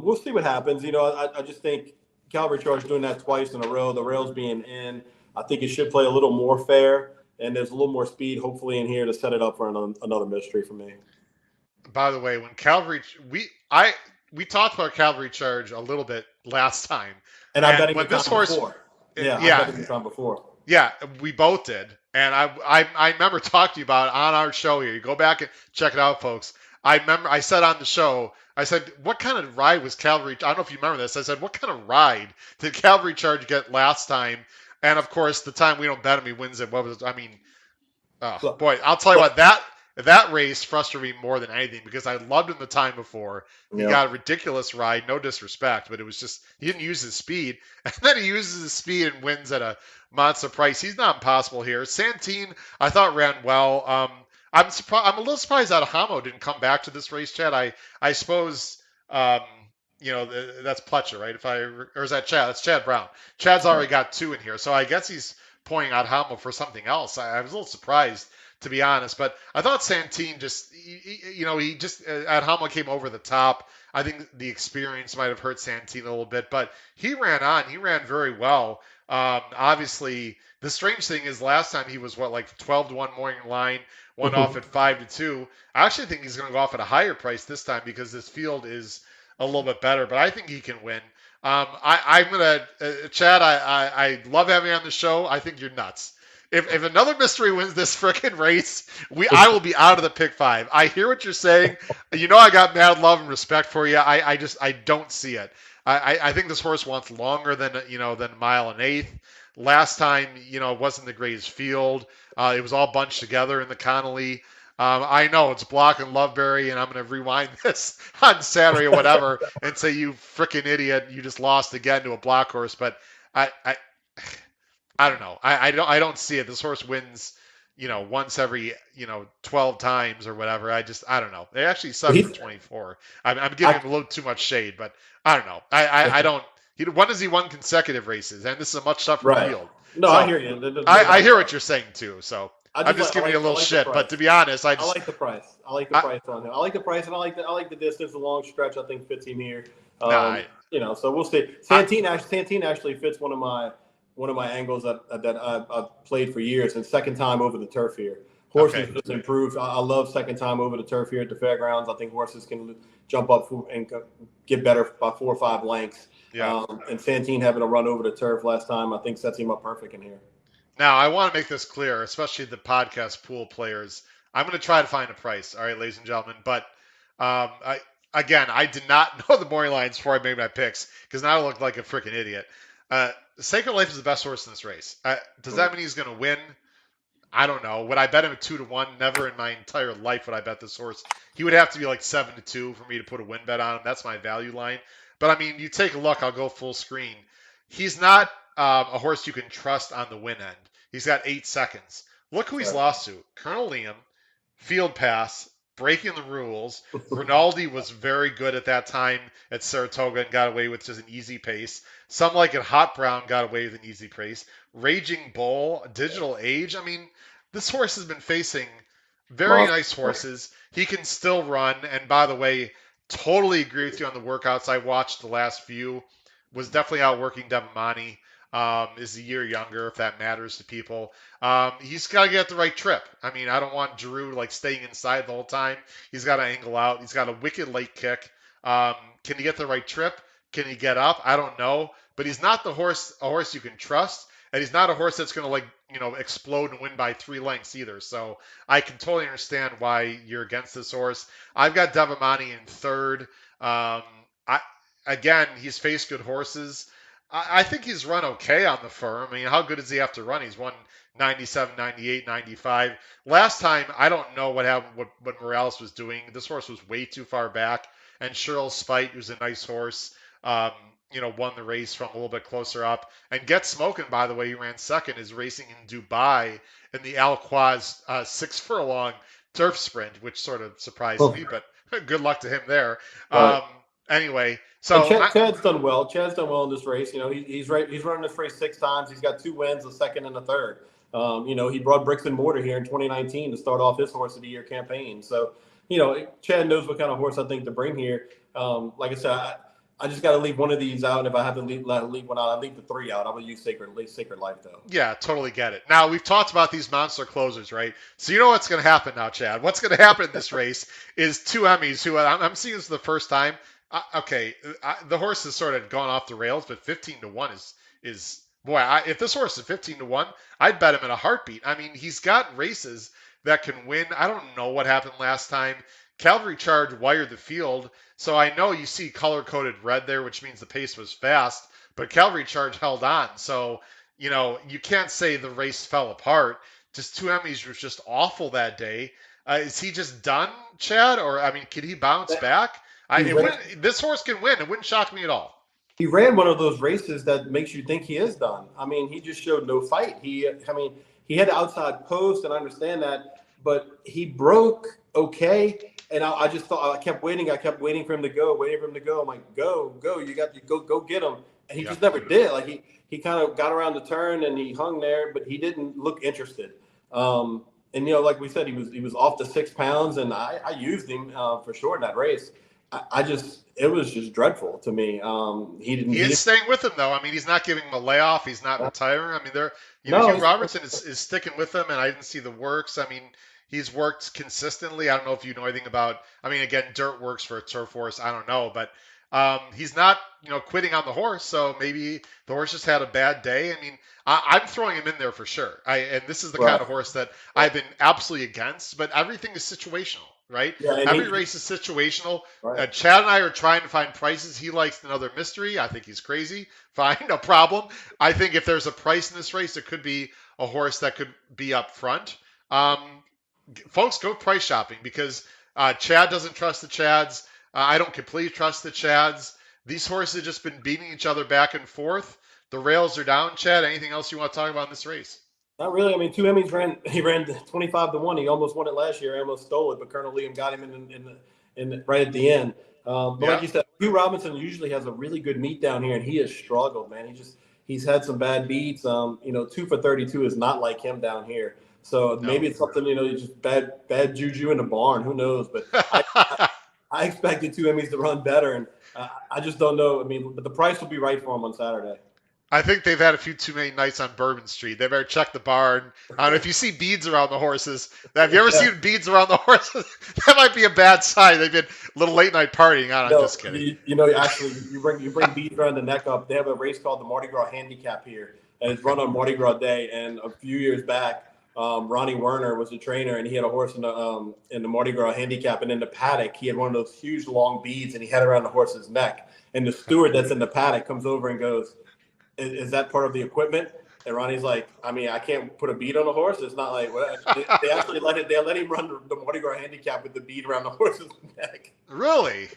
S2: we'll see what happens. I just think Cavalry Charge doing that twice in a row, the rails being in, I think it should play a little more fair, and there's a little more speed hopefully in here to set it up for another mystery for me.
S1: By the way, when Cavalry, we talked about Cavalry Charge a little bit last time,
S2: And I
S1: and
S2: bet him the
S1: when this
S2: time
S1: horse,
S2: before. Yeah, I bet
S1: yeah,
S2: him the time before.
S1: yeah, we both did, and I remember talking to you about it on our show here. You go back and check it out, folks. I remember I said on the show, I said, what kind of ride was Cavalry? I don't know if you remember this. I said, what kind of ride did Cavalry Charge get last time? And of course, the time we don't bet him, he wins it. What was it? I mean, oh
S2: Look,
S1: boy, I'll tell you
S2: look,
S1: what, that race frustrated me more than anything because I loved him the time before. He
S2: yeah.
S1: got a ridiculous ride, no disrespect, but it was just he didn't use his speed, and then he uses his speed and wins at a monster price. He's not impossible here. Santine, I thought ran well. I'm surprised. I'm a little surprised that Hamo didn't come back to this race, Chad. I suppose. Um, that's Pletcher, right? Or is that Chad? That's Chad Brown. Chad's already got two in here, so I guess he's pointing out Hamo for something else. I was a little surprised, to be honest, but I thought Santine just, he just at Hamo came over the top. I think the experience might have hurt Santine a little bit, but he ran on. He ran very well. Obviously, the strange thing is last time he was like 12-1 morning line, went off at 5-2. I actually think he's going to go off at a higher price this time because this field is a little bit better, but I think he can win. I'm gonna, Chad. I love having you on the show. I think you're nuts. If another mystery wins this frickin' race, I will be out of the pick five. I hear what you're saying. I got mad love and respect for you. I don't see it. I think this horse wants longer than than a mile and eighth. Last time, it wasn't the greatest field. It was all bunched together in the Connolly. I know it's Block and Loveberry, and I'm going to rewind this on Saturday or whatever and say, you freaking idiot, you just lost again to a block horse. But I, I, I don't know. I don't see it. This horse wins, once every 12 times or whatever. I don't know. They actually suck for 24. I'm giving him a little too much shade, but I don't know. I don't. When has he won consecutive races? And this is a much tougher
S2: Right.
S1: field.
S2: No,
S1: So
S2: I hear you.
S1: I hear what you're saying too. So
S2: I
S1: I'm just giving you a little shit. But to be honest,
S2: I like the price. I like the price on him. I like the price, and I like the distance, the long stretch. I think fits him here.
S1: Nah,
S2: So we'll see. Santine actually fits one of my angles that I've played for years, and second time over the turf here. Horses just improved. I love second time over the turf here at the Fairgrounds. I think horses can jump up and get better by 4 or 5 lengths.
S1: Yeah.
S2: And Santine having a run over the turf last time, I think sets him up perfect in here.
S1: Now, I want to make this clear, especially the podcast pool players. I'm going to try to find a price, all right, ladies and gentlemen. But I did not know the morning lines before I made my picks because now I look like a freaking idiot. Sacred Life is the best horse in this race. Does that mean he's going to win? I don't know. Would I bet him at 2-1? Never in my entire life would I bet this horse. He would have to be like 7-2 for me to put a win bet on him. That's my value line. But I mean, you take a look. I'll go full screen. He's not a horse you can trust on the win end. He's got 8 seconds. Look who he's lost to: Colonel Liam, Field Pass, breaking the rules. Rinaldi was very good at that time at Saratoga and got away with just an easy pace. Some like it, Hot Brown got away with an easy pace. Raging Bull, Digital Age. I mean, this horse has been facing very nice horses. He can still run. And by the way, totally agree with you on the workouts. I watched the last few. Was definitely outworking Devamani. Is a year younger, if that matters to people. He's got to get the right trip. I mean, I don't want Giroux staying inside the whole time. He's got to angle out. He's got a wicked late kick. Can he get the right trip? Can he get up? I don't know. but he's not a horse you can trust, and he's not a horse that's going to explode and win by 3 lengths either. So I can totally understand why you're against this horse. I've got Devamani in third. I again, he's faced good horses. I think he's run okay on the firm. I mean, how good does he have to run? He's won 97, 98, 95. Last time, I don't know what happened, what Morales was doing. This horse was way too far back. And Cheryl's Spite, who's a nice horse, um, won the race from a little bit closer up. And Get Smoking, by the way, he ran second, is racing in Dubai in the Al Quaz 6 furlong turf sprint, which sort of surprised me, but good luck to him there.
S2: Right.
S1: Um, anyway,
S2: And
S1: so
S2: Chad's done well. Chad's done well in this race. He's right. He's running this race 6 times. He's got 2 wins, a second and a third. He brought Bricks and Mortar here in 2019 to start off his Horse of the Year campaign. So, Chad knows what kind of horse I think to bring here. Like I said, I just got to leave one of these out. And if I have to leave one out, I leave the 3 out. I'm gonna use Sacred Life though.
S1: yeah, totally get it. Now, we've talked about these monster closers, right? So you know what's going to happen now, Chad. What's going to happen in this race is 2 Emmys who I'm seeing this for the first time. The horse has sort of gone off the rails, but 15-1 is boy. If this horse is 15-1, I'd bet him in a heartbeat. I mean, he's got races that can win. I don't know what happened last time. Cavalry Charge wired the field, so I know you see color coded red there, which means the pace was fast. But Cavalry Charge held on, so you can't say the race fell apart. Just 2 Emmys was just awful that day. Is he just done, Chad? Or I mean, can he bounce back? This horse can win. It wouldn't shock me at all.
S2: He ran one of those races that makes you think he is done. I mean, he just showed no fight. He had the outside post, and I understand that, but he broke okay. And I just thought I kept waiting. I kept waiting for him to go, waiting for him to go. I'm like, go, you got to go get him. And he
S1: Yeah.
S2: just never did. Like he kind of got around the turn and he hung there, but he didn't look interested. And like we said, he was off the 6 pounds, and I used him for sure in that race. It was just dreadful to me.
S1: He is staying with him though. I mean, he's not giving him a layoff. He's not retiring. I mean,
S2: No,
S1: Hugh Robertson is sticking with him, and I didn't see the works. I mean, he's worked consistently. I don't know if you know anything about. I mean, again, dirt works for a turf horse. I don't know, but he's not quitting on the horse. So maybe the horse just had a bad day. I mean, I'm throwing him in there for sure. And this is the kind of horse that I've been absolutely against. But everything is situational. Right?
S2: Yeah,
S1: Every race is situational.
S2: Right.
S1: Chad and I are trying to find prices. He likes another mystery. I think he's crazy. Fine, no problem. I think if there's a price in this race, it could be a horse that could be up front. Um, Folks, go price shopping because Chad doesn't trust the Chads. I don't completely trust the Chads. These horses have just been beating each other back and forth. The rails are down, Chad. Anything else you want to talk about in this race?
S2: Not really. I mean, 2 Emmys ran 25-1. He almost won it last year. He almost stole it, but Colonel Liam got him in right at the end. But like you said, Hugh Robinson usually has a really good meet down here, and he has struggled, man. He's had some bad beats. 2 for 32 is not like him down here. So maybe it's something, just bad juju in the barn. Who knows? But I expected 2 Emmys to run better, and I just don't know. I mean, but the price will be right for him on Saturday.
S1: I think they've had a few too many nights on Bourbon Street. They better check the barn. If you see beads around the horses, have you ever seen beads around the horses? That might be a bad sign. They've been a little late night partying. I'm just kidding.
S2: Actually, you bring beads around the neck up. They have a race called the Mardi Gras Handicap here, and it's run on Mardi Gras Day. And a few years back, Ronnie Werner was the trainer, and he had a horse in the Mardi Gras Handicap, and in the paddock, he had one of those huge long beads, and he had it around the horse's neck. And the steward that's in the paddock comes over and goes, Is that part of the equipment? And Ronnie's like, I mean, I can't put a bead on a horse. It's not like they actually let him run the Mardi Gras Handicap with the bead around the horse's neck.
S1: Really?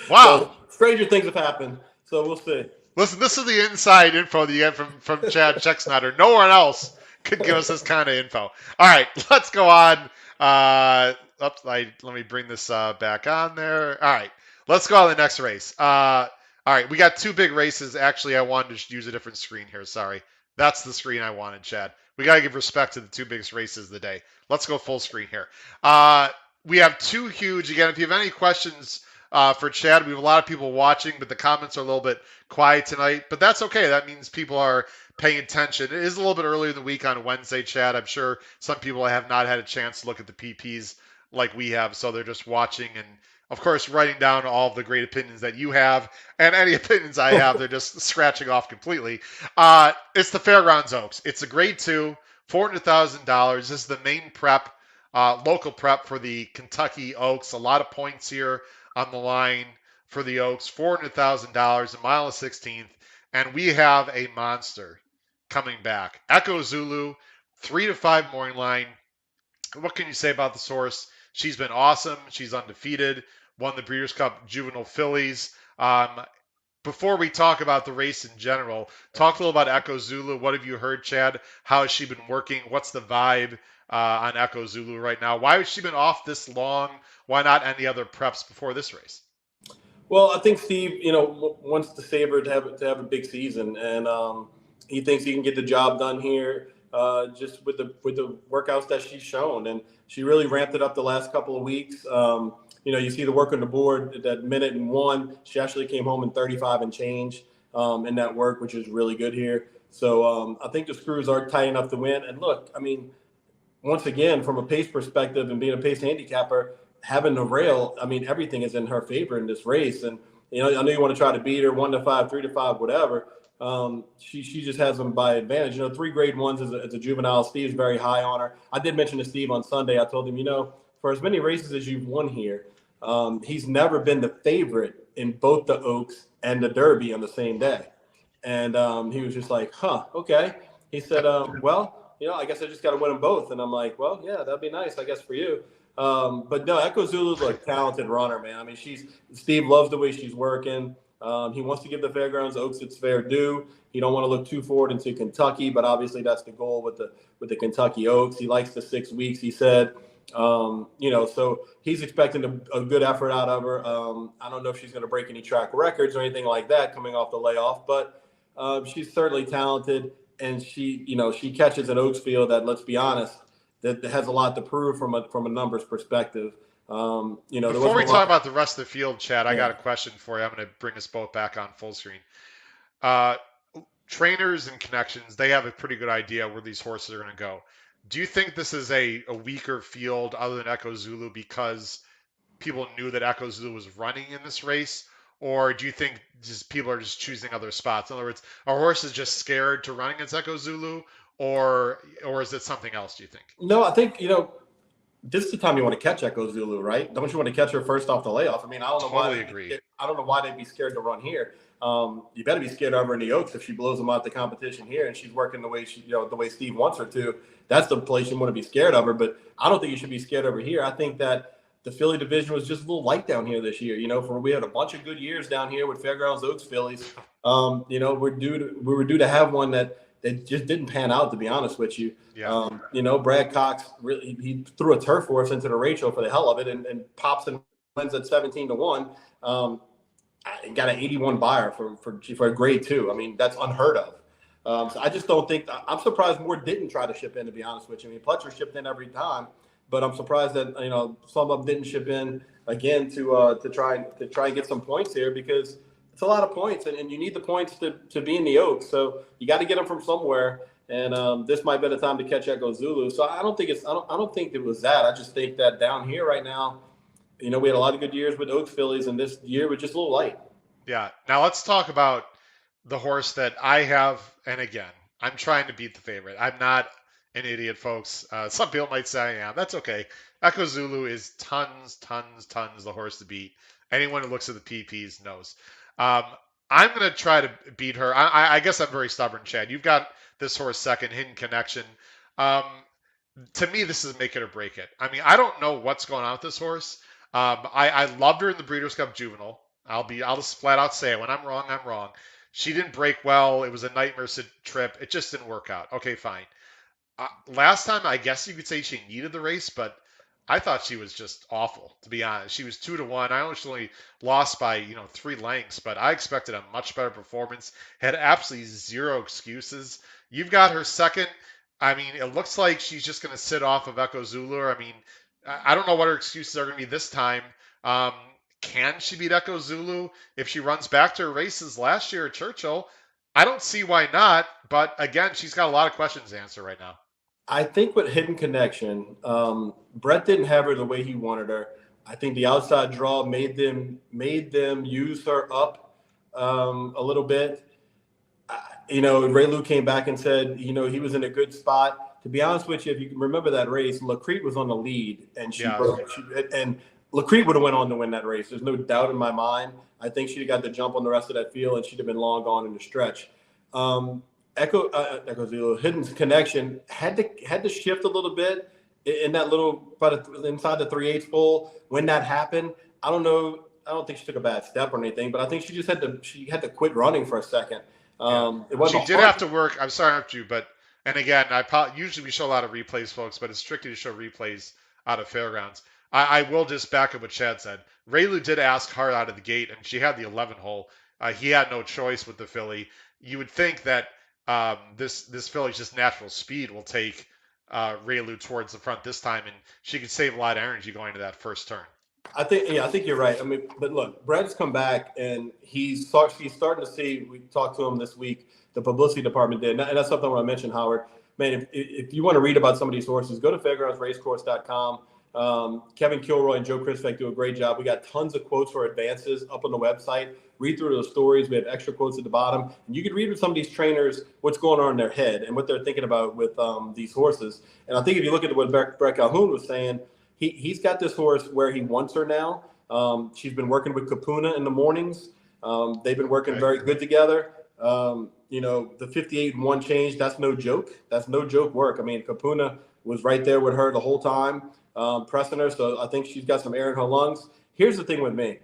S1: Wow.
S2: So, stranger things have happened. So we'll see.
S1: Listen, this is the inside info that you get from Chad Schexnayder. No one else could give us this kind of info. All right, let's go on. Let me bring this back on there. All right, let's go on to the next race. All right, we got 2 big races. Actually, I wanted to use a different screen here. Sorry. That's the screen I wanted, Chad. We got to give respect to the 2 biggest races of the day. Let's go full screen here. We have 2 huge. Again, if you have any questions for Chad, we have a lot of people watching, but the comments are a little bit quiet tonight. But that's okay. That means people are paying attention. It is a little bit earlier in the week on Wednesday, Chad. I'm sure some people have not had a chance to look at the PPs like we have, so they're just watching and, of course, writing down all of the great opinions that you have and any opinions I have. They're just scratching off completely. It's the Fairgrounds Oaks. It's a grade two, $400,000. This is the main prep, local prep for the Kentucky Oaks. A lot of points here on the line for the Oaks. $400,000, a mile of 16th, and we have a monster coming back. Echo Zulu, 3 to 5 morning line. What can you say about this horse? She's been awesome. She's undefeated. Won the Breeders' Cup Juvenile Fillies. Before we talk about the race in general, talk a little about Echo Zulu. What have you heard, Chad? How has she been working? What's the vibe on Echo Zulu right now? Why has she been off this long? Why not any other preps before this race?
S2: Well, I think Steve, wants the Sabre to have a big season, and he thinks he can get the job done here, just with the workouts that she's shown, and she really ramped it up the last couple of weeks. You see the work on the board, that minute and one. She actually came home in 35 and change in that work, which is really good here. So I think the screws are tight enough to win. And look, I mean, once again, from a pace perspective and being a pace handicapper, having the rail, I mean, everything is in her favor in this race. And, I know you want to try to beat her 1 to 5, 3 to 5, whatever. She just has them by advantage. 3 grade 1s as a juvenile. Steve's very high on her. I did mention to Steve on Sunday, I told him, for as many races as you've won here, he's never been the favorite in both the Oaks and the Derby on the same day. And he was just like, huh, okay. He said, well, I guess I just got to win them both. And I'm like, well, yeah, that'd be nice, I guess, for you. But no, Echo Zulu's a talented runner, man. I mean, Steve loves the way she's working. He wants to give the Fairgrounds Oaks its fair due. He don't want to look too forward into Kentucky, but obviously that's the goal with the Kentucky Oaks. He likes the 6 weeks, he said. So he's expecting a good effort out of her. I don't know if she's going to break any track records or anything like that coming off the layoff, but she's certainly talented, and she catches an Oaks field that, let's be honest, that has a lot to prove from a numbers perspective.
S1: Before we talk about the rest of the field, Chad, I
S2: Yeah.
S1: got a question for you. I'm going to bring us both back on full screen. Uh, Trainers and connections, they have a pretty good idea where these horses are going to go. Do you think this is a weaker field other than Echo Zulu because people knew that Echo Zulu was running in this race? Or do you think just people are just choosing other spots? In other words, are horses just scared to run against Echo Zulu? Or is it something else, do you think?
S2: No, I think, this is the time you want to catch Echo Zulu, right? Don't you want to catch her first off the layoff? I mean,
S1: Totally agree.
S2: I don't know why they'd be scared to run here. You better be scared of her in the Oaks if she blows them out the competition here and she's working the way the way Steve wants her to. That's the place you want to be scared of her. But I don't think you should be scared of her here. I think that the Philly division was just a little light down here this year. We had a bunch of good years down here with Fairgrounds Oaks fillies. We were due to have one that just didn't pan out, to be honest with you.
S1: Yeah.
S2: Brad Cox really he threw a turf horse into the Rachel for the hell of it, and pops and wins at 17-1. Got an 81 buyer for a grade 2. I mean, that's unheard of. So I just don't think I'm surprised more didn't try to ship in, to be honest with you. I mean, Pletcher shipped in every time, but I'm surprised that some of them didn't ship in again to try and get some points here, because it's a lot of points, and you need the points to be in the Oaks. So you got to get them from somewhere. And this might be the time to catch Echo Zulu. So I don't think it was that. I just think that down here right now, we had a lot of good years with Oaks fillies, and this year was just a little light.
S1: Yeah. Now let's talk about the horse that I have. And again, I'm trying to beat the favorite. I'm not an idiot, folks. Some people might say I am. That's okay. Echo Zulu is tons the horse to beat. Anyone who looks at the PPs knows. Um, I'm going to try to beat her. I guess I'm very stubborn, Chad. You've got this horse second, Hidden Connection. Um, to me, this is make it or break it. I mean, I don't know what's going on with this horse. I loved her in the Breeders' Cup Juvenile. I'll just flat out say it. When I'm wrong, I'm wrong. She didn't break well. It was a nightmare trip. It just didn't work out. Okay, fine. Last time, I guess you could say she needed the race, but I thought she was just awful, to be honest. She was 2-1. I only lost by 3 lengths, but I expected a much better performance. Had absolutely zero excuses. You've got her second. I mean, it looks like she's just going to sit off of Echo Zulu. I mean, I don't know what her excuses are going to be this time. Um, can she beat Echo Zulu if she runs back to her races last year at Churchill? I don't see why not, but again, she's got a lot of questions to answer right now.
S2: I think with Hidden Connection, Brett didn't have her the way he wanted her. I think the outside draw made them use her up a little bit. Ray Lou came back and said, he was in a good spot. To be honest with you, if you can remember that race, Lacrete was on the lead, and she
S1: Yeah.
S2: broke. And Lacrete would have went on to win that race. There's no doubt in my mind. I think she'd have got the jump on the rest of that field, and she'd have been long gone in the stretch. Um, Echo Zero, Hidden Connection had to shift a little bit in that little, but inside the 3/8 full. When that happened, I don't know. I don't think she took a bad step or anything, but I think she had to quit running for a second.
S1: Yeah.
S2: It
S1: She
S2: wasn't a
S1: did
S2: hard.
S1: have to work. I'm sorry after you, but and again, usually we show a lot of replays, folks, but it's strictly to show replays out of Fairgrounds. I will just back up what Chad said. Raylu did ask hard out of the gate, and she had the 11 hole. He had no choice with the filly. You would think that this filly's just natural speed will take Raylu towards the front this time, and she could save a lot of energy going to that first turn.
S2: I think you're right. I mean, but look, Brad's come back and he's starting to see. We talked to him this week. The publicity department did, and that's something I want to mention, Howard. Man, if you want to read about some of these horses, go to fairgroundsracecourse.com. Kevin Kilroy and Joe Chrisfeck do a great job. We got tons of quotes for advances up on the website. Read through those stories. We have extra quotes at the bottom. And you can read with some of these trainers what's going on in their head and what they're thinking about with these horses. And I think if you look at what Brett Calhoun was saying, he's got this horse where he wants her now. She's been working with Kapuna in the mornings. They've been working very good together. The 58-1 change, that's no joke. That's no joke work. I mean, Kapuna was right there with her the whole time, pressing her. So I think she's got some air in her lungs. Here's the thing with me.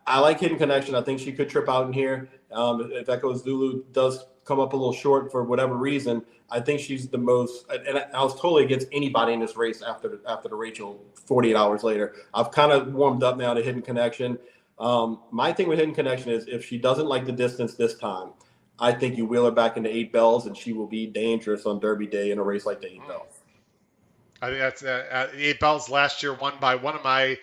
S2: I like Hidden Connection. I think she could trip out in here. If Echo Zulu does come up a little short for whatever reason, I think she's the most. And I was totally against anybody in this race after the Rachel 48 hours later. I've kind of warmed up now to Hidden Connection. My thing with Hidden Connection is if she doesn't like the distance this time, I think you wheel her back into 8 bells and she will be dangerous on Derby Day in a race like the 8 bells.
S1: I think that's 8 bells last year, won by one of my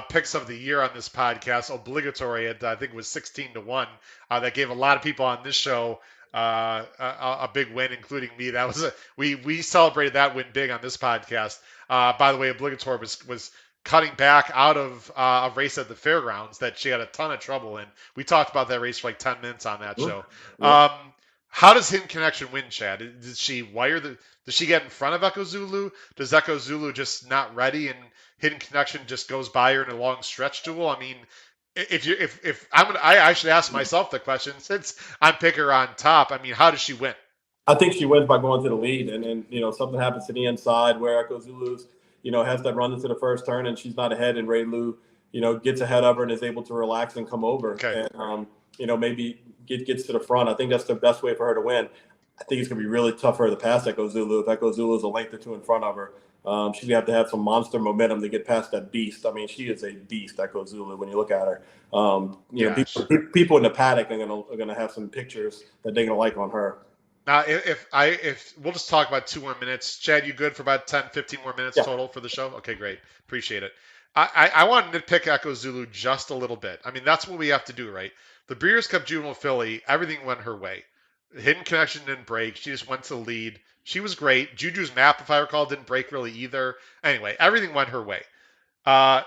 S1: picks of the year on this podcast, obligatory at I think it was 16-1. That gave a lot of people on this show a big win, including me. That was we celebrated that win big on this podcast. By the way, obligatory was cutting back out of a race at the fairgrounds that she had a ton of trouble in. We talked about that race for like 10 minutes on that show.
S2: Yep.
S1: How does Hidden Connection win, Chad? Does she wire the? Does she get in front of Echo Zulu? Does Echo Zulu just not ready and Hidden Connection just goes by her in a long stretch duel? I mean, if I'm gonna, I should ask myself the question since I'm picking her on top. I mean, how does she win?
S2: I think she wins by going to the lead, and then something happens to the inside where Echo Zulu's has that run into the first turn, and she's not ahead, and Ray Lou gets ahead of her and is able to relax and come over,
S1: Okay.
S2: and maybe gets to the front. I think that's the best way for her to win. I think it's going to be really tough for her to pass Echo Zulu. If Echo Zulu is a length or two in front of her, she's going to have some monster momentum to get past that beast. I mean, she is a beast, Echo Zulu, when you look at her.
S1: Yeah.
S2: People in the paddock are going to have some pictures that they're going to like on her.
S1: Now, if we'll just talk about 2 more minutes. Chad, you good for about 10, 15 more minutes
S2: Yeah.
S1: total for the show? Okay, great. Appreciate it. I want to nitpick Echo Zulu just a little bit. I mean, that's what we have to do, right? The Breeders' Cup Juvenile filly, everything went her way. Hidden Connection didn't break. She just went to the lead. She was great. Juju's map, if I recall, didn't break really either. Anyway, everything went her way. Uh,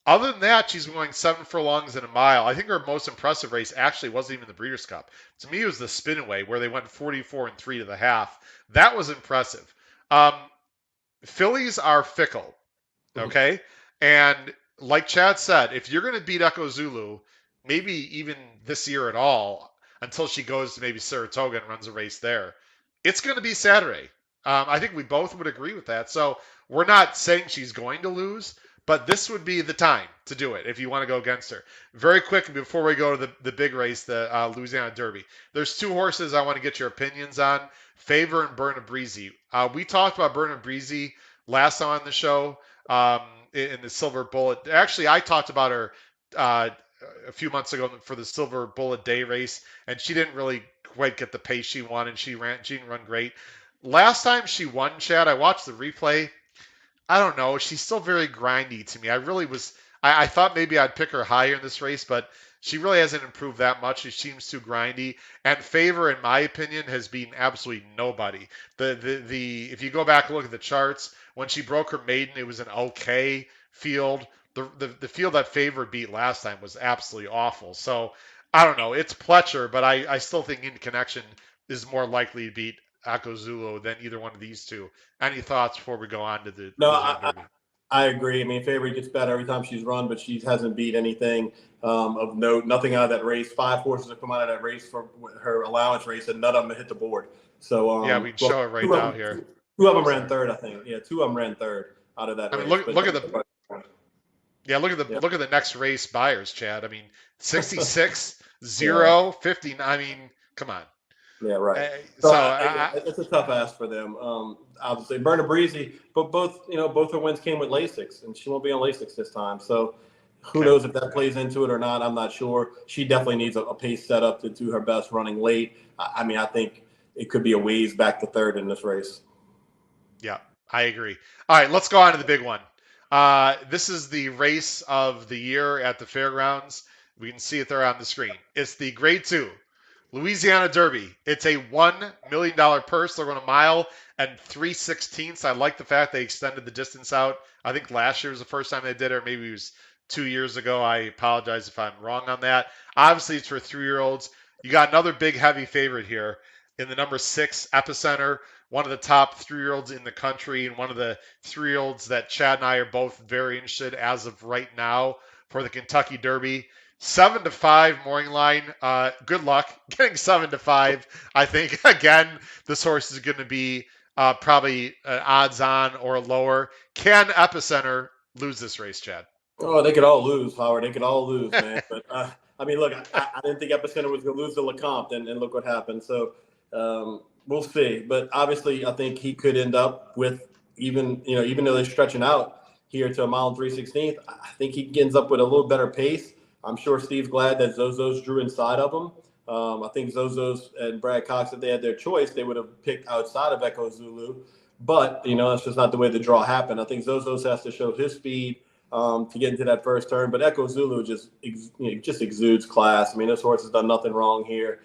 S1: Other than that, she's going 7 furlongs in a mile. I think her most impressive race actually wasn't even the Breeders' Cup. To me, it was the Spinaway where they went 44-3 to the half. That was impressive. Um, Fillies are fickle, okay? And like Chad said, if you're going to beat Echo Zulu, maybe even this year at all, until she goes to maybe Saratoga and runs a race there, it's going to be Saturday. I think we both would agree with that. So we're not saying she's going to lose, but this would be the time to do it if you want to go against her. Very quickly before we go to the big race, the Louisiana Derby, there's 2 horses I want to get your opinions on: Favor and Burna Breezy. We talked about Burna Breezy last time on the show in the Silver Bullet. Actually, I talked about her a few months ago for the Silver Bullet Day race, and she didn't really quite get the pace she wanted. She didn't run great. Last time she won, Chad, I watched the replay. I don't know. She's still very grindy to me. I really was. I thought maybe I'd pick her higher in this race, but She really hasn't improved that much. She seems too grindy. And Favor, in my opinion, has been absolutely nobody. The if you go back and look at the charts, when she broke her maiden, it was an okay field. The field that Favor beat last time was absolutely awful. So I don't know. It's Pletcher, but I still think In Connection is more likely to beat Akko Zulu than either one of these two. Any thoughts before we go on to the
S2: No,
S1: Louisiana Derby?
S2: I agree. I mean, Favorite gets better every time she's run, but she hasn't beat anything of note. Nothing out of that race. 5 horses have come out of that race for her allowance race, and none of them have hit the board. So,
S1: Yeah, we can
S2: well,
S1: show it right now here.
S2: two of them ran
S1: Sorry.
S2: third, I think. Yeah, 2 of them ran third out of that
S1: I mean,
S2: race.
S1: look at the yeah,
S2: Yeah,
S1: look at the next race buyers, Chad. I mean, 66, 0, 50. I mean, come on.
S2: yeah, right.
S1: Uh,
S2: So
S1: so I,
S2: it's a tough ask for them. Obviously, Berna Breezy, but both her wins came with Lasix, and she won't be on Lasix this time. So who
S1: okay.
S2: knows if that plays into it or not? I'm not sure. She definitely needs a pace setup to do her best running late. I mean, I think it could be a ways back to third in this race.
S1: Yeah, I agree. All right, let's go on to the big one. This is the race of the year at the Fairgrounds. We can see it there on the screen. It's the Grade 2 Louisiana Derby. It's a $1 million purse. They're going a mile and 3/16. I like the fact they extended the distance out. I think last year was the first time they did it, or maybe it was 2 years ago. I apologize if I'm wrong on that. Obviously, it's for 3-year-olds. You got another big, heavy favorite here in the number 6 Epicenter, one of the top 3-year-olds in the country, and one of the 3-year-olds that Chad and I are both very interested as of right now for the Kentucky Derby. 7-5 morning line. Good luck getting 7-5. I think again this horse is going to be probably odds on or lower. Can Epicenter lose this race, Chad?
S2: Oh, they could all lose, Howard. They could all lose, man. But I mean, look, I didn't think Epicenter was going to lose to Lecomte, and look what happened. So we'll see. But obviously, I think he could end up with even though they're stretching out here to a mile and 3/16, I think he ends up with a little better pace. I'm sure Steve's glad that Zozo's drew inside of him. I think Zozo's and Brad Cox, if they had their choice, they would have picked outside of Echo Zulu. But, that's just not the way the draw happened. I think Zozo's has to show his speed to get into that first turn. But Echo Zulu just exudes class. I mean, this horse has done nothing wrong here.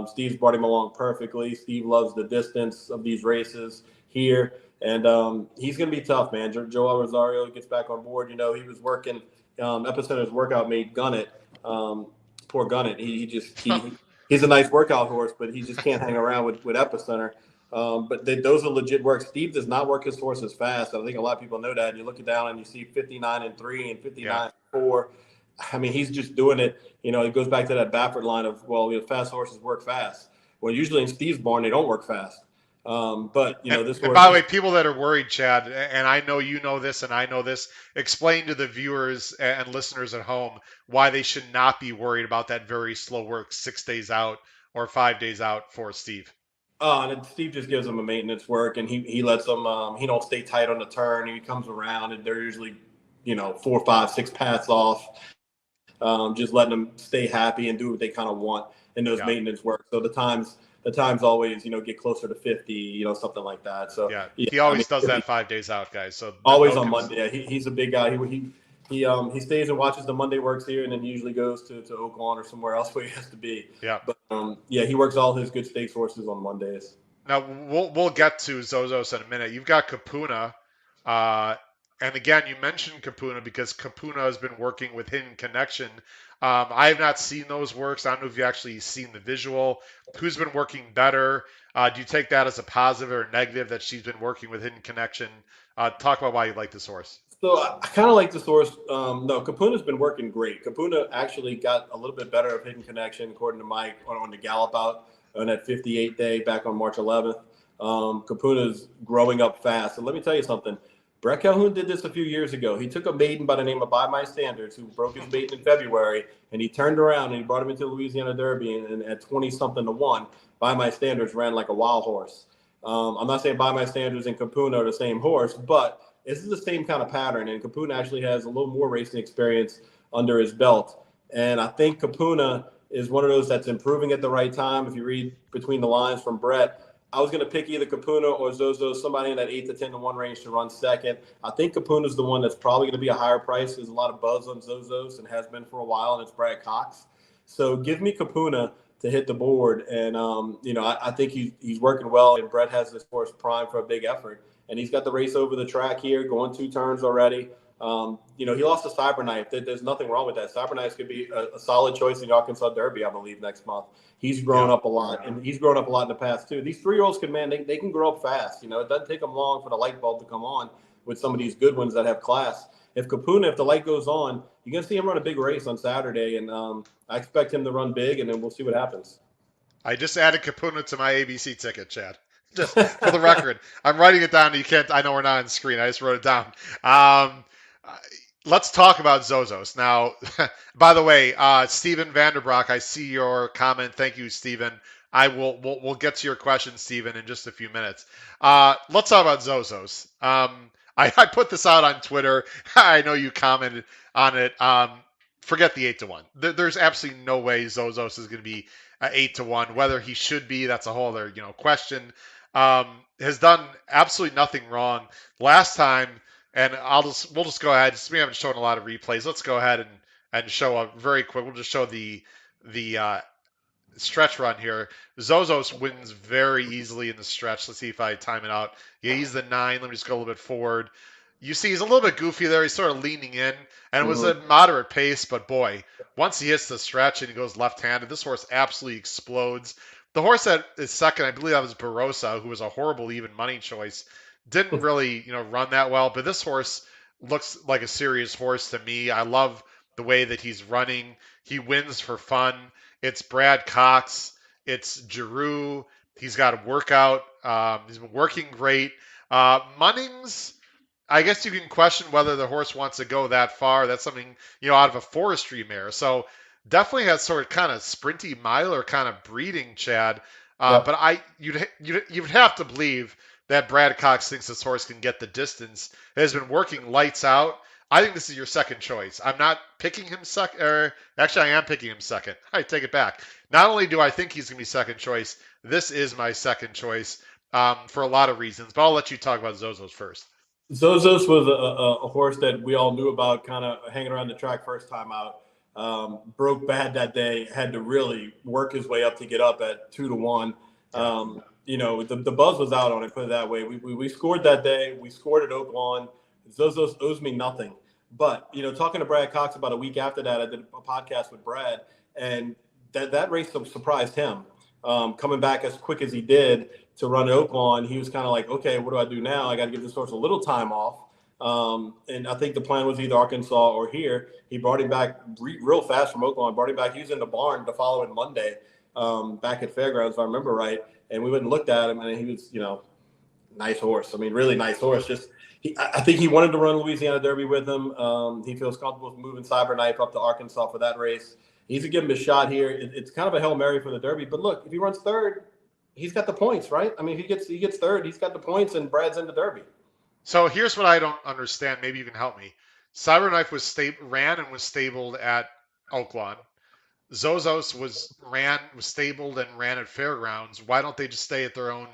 S2: Steve's brought him along perfectly. Steve loves the distance of these races here. And he's going to be tough, man. Joel Rosario gets back on board. He was working Epicenter's workout mate Gunnett. Poor Gunnett. He's a nice workout horse, but he just can't hang around with Epicenter. But those are legit work. Steve does not work his horses fast. I think a lot of people know that. You look it down and you see 59-3 and 59-4. I mean, he's just doing it. It goes back to that Baffert line of, fast horses work fast. Well, usually in Steve's barn, they don't work fast. But this horse.
S1: And by the way, people that are worried, Chad, and I know you know this, and I know this. Explain to the viewers and listeners at home why they should not be worried about that very slow work 6 days out or 5 days out for Steve.
S2: And Steve just gives them a maintenance work, and he lets them. He don't stay tight on the turn. He comes around, and they're usually, 4, 5, 6 paths off. Just letting them stay happy and do what they kind of want in those maintenance work. So the times always, get closer to 50, something like that. So
S1: he always does that 5 days out, guys. So
S2: always on Monday. Yeah, he's a big guy. He stays and watches the Monday works here, and then he usually goes to Oaklawn or somewhere else where he has to be.
S1: Yeah.
S2: But he works all his good stakes horses on Mondays.
S1: Now we'll get to Zozos in a minute. You've got Capuna, and again you mentioned Capuna because Capuna has been working with Hidden Connection. I have not seen those works. I don't know if you actually seen the visual. Who's been working better? Do you take that as a positive or negative that she's been working with Hidden Connection? Talk about why you like this horse.
S2: So I kind of like this horse. No, Capuna's been working great. Capuna actually got a little bit better of Hidden Connection, according to Mike, on the gallop out on that 58 day back on March 11th. Capuna's growing up fast. And let me tell you something. Brett Calhoun did this a few years ago. He took a maiden by the name of By My Standards, who broke his maiden in February, and he turned around and he brought him into the Louisiana Derby, and at 20-something to 1, By My Standards ran like a wild horse. I'm not saying By My Standards and Capuna are the same horse, but this is the same kind of pattern, and Capuna actually has a little more racing experience under his belt. And I think Capuna is one of those that's improving at the right time. If you read between the lines from Brett, I was going to pick either Capuna or Zozo, somebody in that 8 to 10 to 1 range to run second. I think Capuna's the one that's probably going to be a higher price. There's a lot of buzz on Zozos and has been for a while, and it's Brad Cox. So give me Capuna to hit the board. And, I think he's working well, and Brett has this horse prime for a big effort. And he's got the race over the track here, going 2 turns already. He lost to Cyberknife. There's nothing wrong with that. Cyberknife could be a solid choice in the Arkansas Derby, I believe, next month. He's grown up a lot, and he's grown up a lot in the past too. These 3-year-olds they can grow up fast. It doesn't take them long for the light bulb to come on with some of these good ones that have class. If the light goes on, you're going to see him run a big race on Saturday, and I expect him to run big, and then we'll see what happens.
S1: I just added Capuna to my ABC ticket, Chad. Just for the record, I'm writing it down. You can't. I know we're not on screen. I just wrote it down. Let's talk about Zozos now. By the way, Steven Vanderbrock, I see your comment. Thank you, Steven. We'll get to your question, Steven, in just a few minutes. Let's talk about Zozos. I put this out on Twitter. I know you commented on it. Forget the 8 to 1. There's absolutely no way Zozos is going to be 8 to 1. Whether he should be, that's a whole other question. Has done absolutely nothing wrong. Last time, and we'll just go ahead. We haven't shown a lot of replays. Let's go ahead and show a very quick. We'll just show the stretch run here. Zozos wins very easily in the stretch. Let's see if I time it out. Yeah, he's the 9. Let me just go a little bit forward. You see he's a little bit goofy there. He's sort of leaning in, and it was a moderate pace, but boy, once he hits the stretch and he goes left-handed, this horse absolutely explodes. The horse that is second, I believe that was Barossa, who was a horrible even money choice. Didn't really, run that well, but this horse looks like a serious horse to me. I love the way that he's running. He wins for fun. It's Brad Cox. It's Giroux. He's got a workout. He's been working great. Munnings, I guess you can question whether the horse wants to go that far. That's something, out of a forestry mare. So definitely has sort of kind of sprinty miler kind of breeding, Chad. But you'd have to believe that Brad Cox thinks this horse can get the distance. It has been working lights out. I think this is your second choice. I'm not picking him second. Actually, I am picking him second. I take it back. Not only do I think he's going to be second choice, this is my second choice for a lot of reasons. But I'll let you talk about Zozos first.
S2: Zozos was a horse that we all knew about, kind of hanging around the track first time out. Broke bad that day, had to really work his way up to get up at 2 to 1. The buzz was out on it, put it that way. We scored that day. We scored at Oaklawn. Zozos owes me nothing. But, talking to Brad Cox about a week after that, I did a podcast with Brad, and that race surprised him. Coming back as quick as he did to run Oaklawn, he was kind of like, okay, what do I do now? I got to give this horse a little time off. And I think the plan was either Arkansas or here. He brought him back real fast from Oaklawn, brought him back. He was in the barn the following Monday back at Fairgrounds, if I remember right. And we went and looked at him, and he was, nice horse. I mean, really nice horse. I think he wanted to run Louisiana Derby with him. He feels comfortable with moving Cyberknife up to Arkansas for that race. He's going to give him a shot here. It's kind of a Hail Mary for the Derby. But look, if he runs third, he's got the points, right? I mean, if he gets third, he's got the points, and Brad's in the Derby.
S1: So here's what I don't understand. Maybe you can help me. Cyberknife ran and was stabled at Oaklawn. Zozos was stabled and ran at Fairgrounds. Why don't they just stay at their own,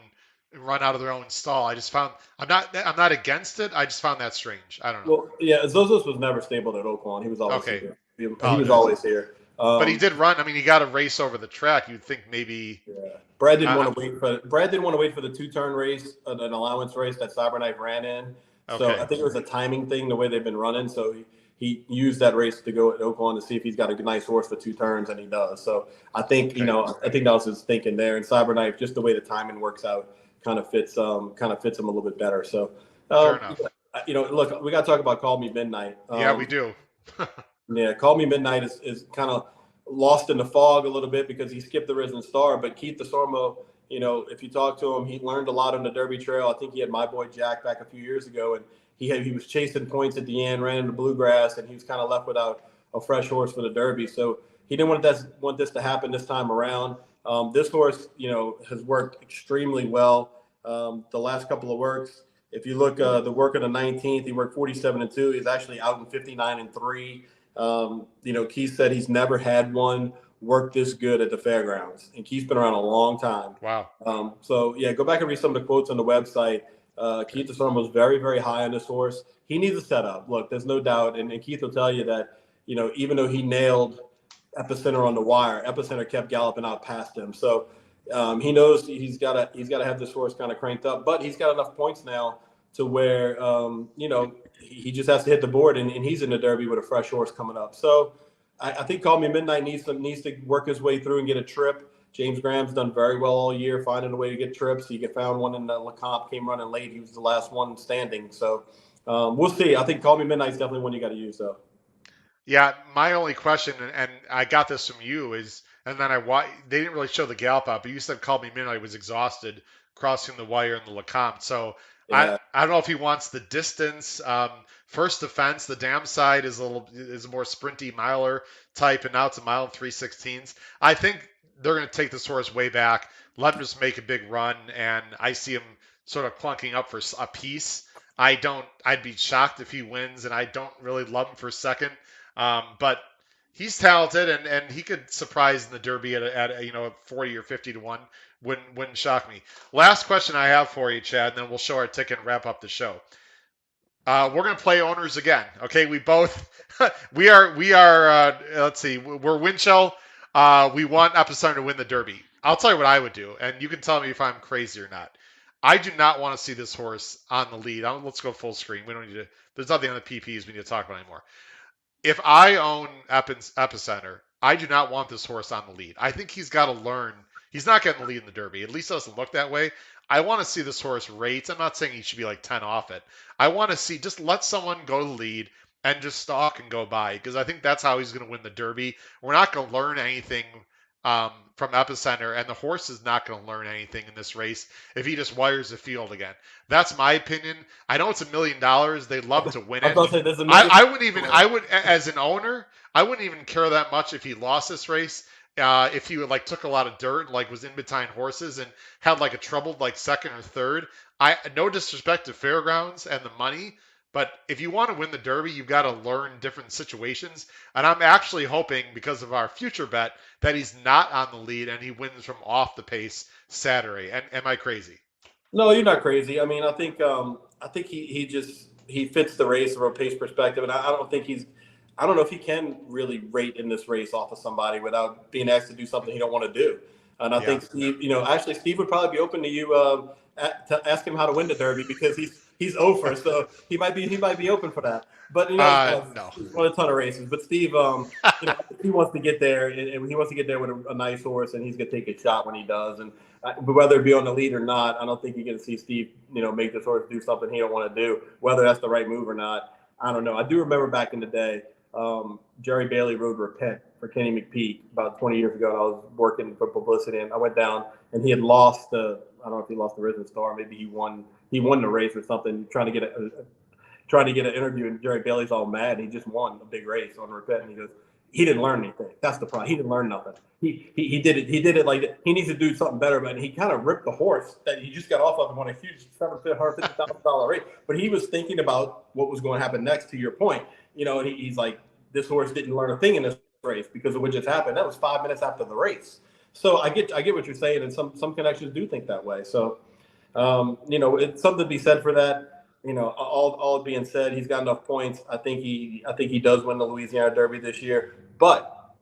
S1: run out of their own stall? I'm not against it. I just found that strange. I don't know.
S2: Well, yeah, Zozos was never stabled at Oaklawn. He was always here. He was always here.
S1: But he did run. I mean, he got a race over the track. You'd think maybe.
S2: Yeah. Brad didn't want to wait for the 2-turn race, an allowance race that Cyberknife ran in. So I think it was a timing thing, the way they've been running. So he used that race to go at Oaklawn to see if he's got a nice horse for 2 turns, and he does. So I think I think that was his thinking there. And Cyberknife, just the way the timing works out, kind of fits him a little bit better. So
S1: fair enough.
S2: Look, we got to talk about Call Me Midnight.
S1: Yeah, we do.
S2: Yeah, Call Me Midnight is kind of lost in the fog a little bit because he skipped the Risen Star. But Keith DeSormo, if you talk to him, he learned a lot on the Derby Trail. I think he had My Boy Jack back a few years ago, and he was chasing points at the end, ran into bluegrass, and he was kind of left without a fresh horse for the Derby. So he didn't want this to happen this time around. This horse, has worked extremely well the last couple of works. If you look the work of the 19th, he worked 47-2. He's actually out in 59-3. Keith said he's never had one work this good at the Fairgrounds. And Keith's been around a long time.
S1: Wow.
S2: So yeah, go back and read some of the quotes on the website.
S1: Okay.
S2: Keith DeSormo was very, very high on this horse. He needs a setup. Look, there's no doubt, and Keith will tell you that even though he nailed Epicenter on the wire, Epicenter kept galloping out past him. So he knows he's got to have this horse kind of cranked up, but he's got enough points now to where he just has to hit the board, and he's in the Derby with a fresh horse coming up. So I think Call Me Midnight needs to work his way through and get a trip. James Graham's done very well all year, finding a way to get trips. He found one in Lecomte, came running late. He was the last one standing. So we'll see. I think Call Me Midnight's definitely one you got to use, though.
S1: Yeah, my only question, and I got this from you, is, and then they didn't really show the gallop out, but you said Call Me Midnight was exhausted crossing the wire in the Lecomte. So
S2: Yeah.
S1: I don't know if he wants the distance. First defense, the dam side is a more sprinty miler type, and now it's a mile and 3/16. I think they're going to take this horse way back, let him just make a big run, and I see him sort of clunking up for a piece. I'd be shocked if he wins, and I don't really love him for second. But he's talented, and he could surprise in the Derby at 40 or 50 to 1. Wouldn't shock me. Last question I have for you, Chad, and then we'll show our ticket and wrap up the show. We're gonna play owners again. Okay, we both we are. Let's see, we're Winchell. We want Epicenter to win the Derby. I'll tell you what I would do, and you can tell me if I'm crazy or not. I do not want to see this horse on the lead. Let's go full screen. We don't need to. There's nothing on the PPs we need to talk about anymore. If I own Epicenter, I do not want this horse on the lead. I think he's got to learn. He's not getting the lead in the Derby. At least it doesn't look that way. I want to see this horse rate. I'm not saying he should be like 10 off it. I want to see, just let someone go to the lead and just stalk and go by, because I think that's how he's going to win the Derby. We're not going to learn anything from Epicenter, and the horse is not going to learn anything in this race if he just wires the field again. That's my opinion. I know it's $1 million. They'd love to win
S2: I was
S1: it.
S2: about to say there's a
S1: I wouldn't even. I would, as an owner, I wouldn't even care that much if he lost this race. If he would took a lot of dirt, was in behind horses and had a troubled second or third. No disrespect to Fairgrounds and the money, but if you want to win the Derby, you've got to learn different situations. And I'm actually hoping, because of our future bet, that he's not on the lead and he wins from off the pace Saturday. And am I crazy?
S2: No, you're not crazy. I mean, I think he fits the race from a pace perspective, and I don't think I don't know if he can really rate in this race off of somebody without being asked to do something he don't want to do. And I
S1: Yeah.
S2: think Steve, actually Steve would probably be open to you to ask him how to win the Derby, because he's over, so he might be open for that. But
S1: No.
S2: he's won a ton of races. But Steve, he wants to get there, and he wants to get there with a nice horse, and he's gonna take a shot when he does. And but whether it be on the lead or not, I don't think you're gonna see Steve, make this horse do something he don't want to do. Whether that's the right move or not, I don't know. I do remember back in the day. Jerry Bailey rode Repent for Kenny McPeak about 20 years ago, and I was working for publicity, and I went down, and he had lost I don't know if he lost the Risen Star, maybe he won the race or something, trying to get an interview, and Jerry Bailey's all mad. He just won a big race on Repent, and he goes, he didn't learn anything. That's the problem. He didn't learn nothing. He did it like he needs to do something better. But he kind of ripped the horse that he just got off of and won a huge $750,000 race. But he was thinking about what was going to happen next. To your point, and he's like, this horse didn't learn a thing in this race because of what just happened. That was 5 minutes after the race. So I get what you're saying, and some connections do think that way. So it's something to be said for that. All being said, he's got enough points. I think he does win the Louisiana Derby this year. But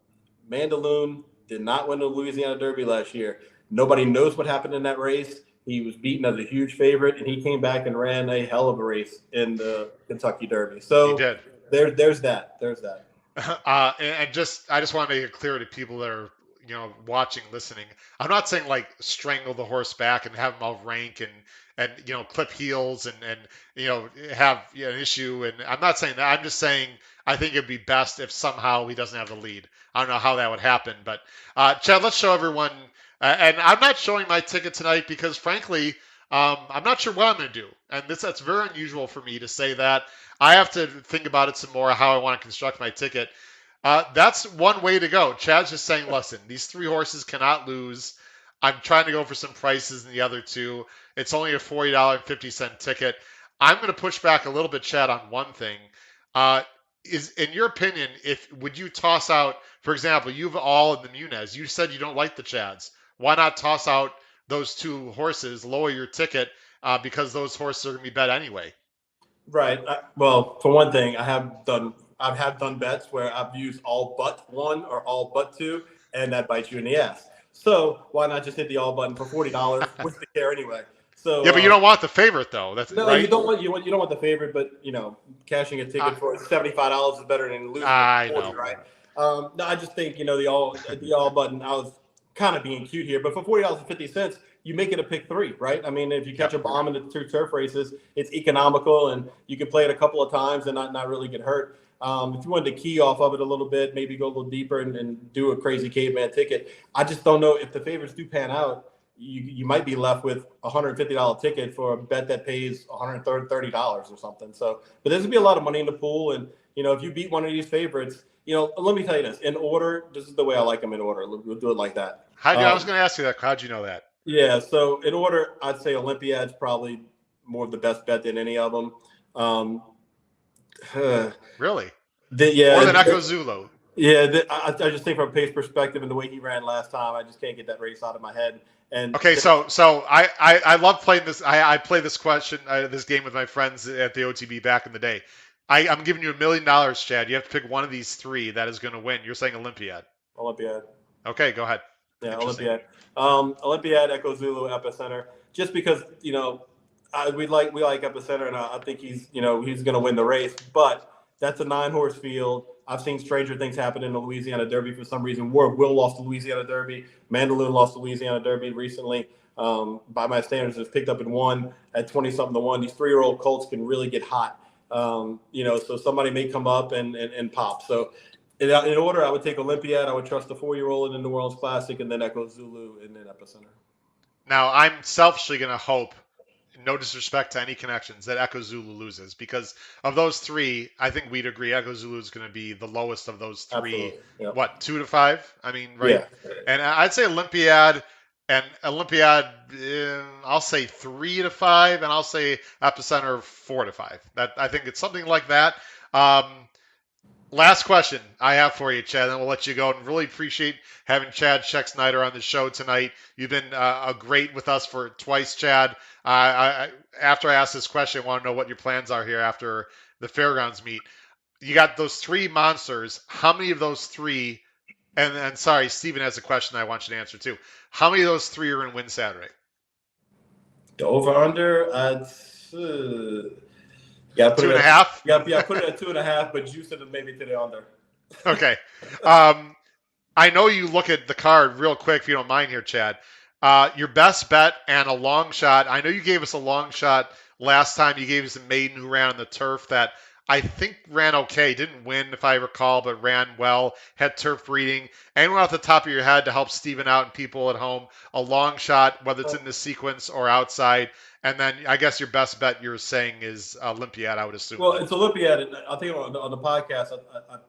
S2: Mandaloun did not win the Louisiana Derby last year. Nobody knows what happened in that race. He was beaten as a huge favorite, and he came back and ran a hell of a race in the Kentucky Derby. So
S1: He did.
S2: there's that. There's that.
S1: I just want to make it clear to people that are watching, listening. I'm not saying strangle the horse back and have him out rank and clip heels and have an issue. And I'm not saying that. I'm just saying I think it'd be best if somehow he doesn't have the lead. I don't know how that would happen, but Chad, let's show everyone. And I'm not showing my ticket tonight because, frankly, I'm not sure what I'm going to do. And that's very unusual for me to say that. I have to think about it some more, how I want to construct my ticket. That's one way to go. Chad's just saying, listen, these three horses cannot lose. I'm trying to go for some prices in the other two. It's only a $40.50 ticket. I'm going to push back a little bit, Chad, on one thing. is, in your opinion, if would you toss out, for example, you've all in the Munez. You said you don't like the Chads. Why not toss out those two horses, lower your ticket, because those horses are going to be bet anyway?
S2: Right. Well, for one thing, I've done bets where I've used all but one or all but two, and that bites you in the ass. So why not just hit the all button for $40? What's the care anyway? So
S1: Yeah, but you don't want the favorite though. That's
S2: no,
S1: right.
S2: you don't want the favorite, but cashing a
S1: Uh,
S2: ticket for $75 is better than losing it
S1: I
S2: for 40,
S1: know.
S2: right? No, I just think the all button. I was kind of being cute here, but for $40.50, you make it a pick three, right? I mean, if you catch
S1: Yep.
S2: a bomb in the two turf races, it's economical, and you can play it a couple of times and not really get hurt. If you wanted to key off of it a little bit, maybe go a little deeper and do a crazy caveman ticket. I just don't know if the favorites do pan out. You might be left with a $150 ticket for a bet that pays $130 or something. So, but there's gonna be a lot of money in the pool, and if you beat one of these favorites, let me tell you this in order. This is the way I like them in order. We'll do it like that.
S1: I was going to ask you that. How'd you know that?
S2: Yeah. So in order, I'd say Olympiad's probably more of the best bet than any of them. Um,
S1: Really?
S2: yeah.
S1: More than Echo Zulu?
S2: Yeah, I just think from a pace perspective and the way he ran last time, I just can't get that race out of my head. And
S1: Okay, so I love playing this. I play this this game with my friends at the OTB back in the day. I'm giving you $1,000,000, Chad. You have to pick one of these three that is going to win. You're saying Olympiad.
S2: Olympiad.
S1: Okay, go ahead.
S2: Yeah,
S1: Interesting.
S2: Olympiad. Olympiad, Echo Zulu, Epicenter. Just because we like Epicenter, and I think he's going to win the race. But that's a 9-horse field. I've seen stranger things happen in the Louisiana Derby for some reason. War Will lost the Louisiana Derby. Mandaloon lost the Louisiana Derby recently. By my standards, has picked up and won at 20-something to 1. These 3-year-old colts can really get hot. So somebody may come up and pop. So in order, I would take Olympiad. I would trust the 4-year-old in the New Orleans Classic, and then Echo Zulu, and then Epicenter.
S1: Now, I'm selfishly going to hope, no disrespect to any connections, that Echo Zulu loses, because of those three, I think we'd agree Echo Zulu is going to be the lowest of those three.
S2: Absolutely. Yep.
S1: What, 2 to 5? I mean, right?
S2: Yeah.
S1: And I'd say Olympiad, I'll say 3 to 5, and I'll say Epicenter 4 to 5. I think it's something like that. Last question I have for you, Chad, and we'll let you go. And really appreciate having Chad Schexnayder on the show tonight. You've been great with us for twice, Chad. After I ask this question, I want to know what your plans are here after the Fairgrounds meet. You got those 3 monsters. How many of those 3? And sorry, Steven has a question I want you to answer too. How many of those 3 are going to win Saturday?
S2: The over/under, yeah, put
S1: 2.5.
S2: Yeah, put it at 2.5, but juice it maybe to the under.
S1: Okay. I know you look at the card real quick, if you don't mind here, Chad. Your best bet and a long shot. I know you gave us a long shot last time. You gave us a maiden who ran on the turf that I think ran okay. Didn't win, if I recall, but ran well. Had turf breeding. Anyone off the top of your head to help Steven out and people at home? A long shot, whether it's in the sequence or outside. And then I guess your best bet you're saying is Olympiad, I would assume.
S2: Well, it's Olympiad. And I think on the podcast,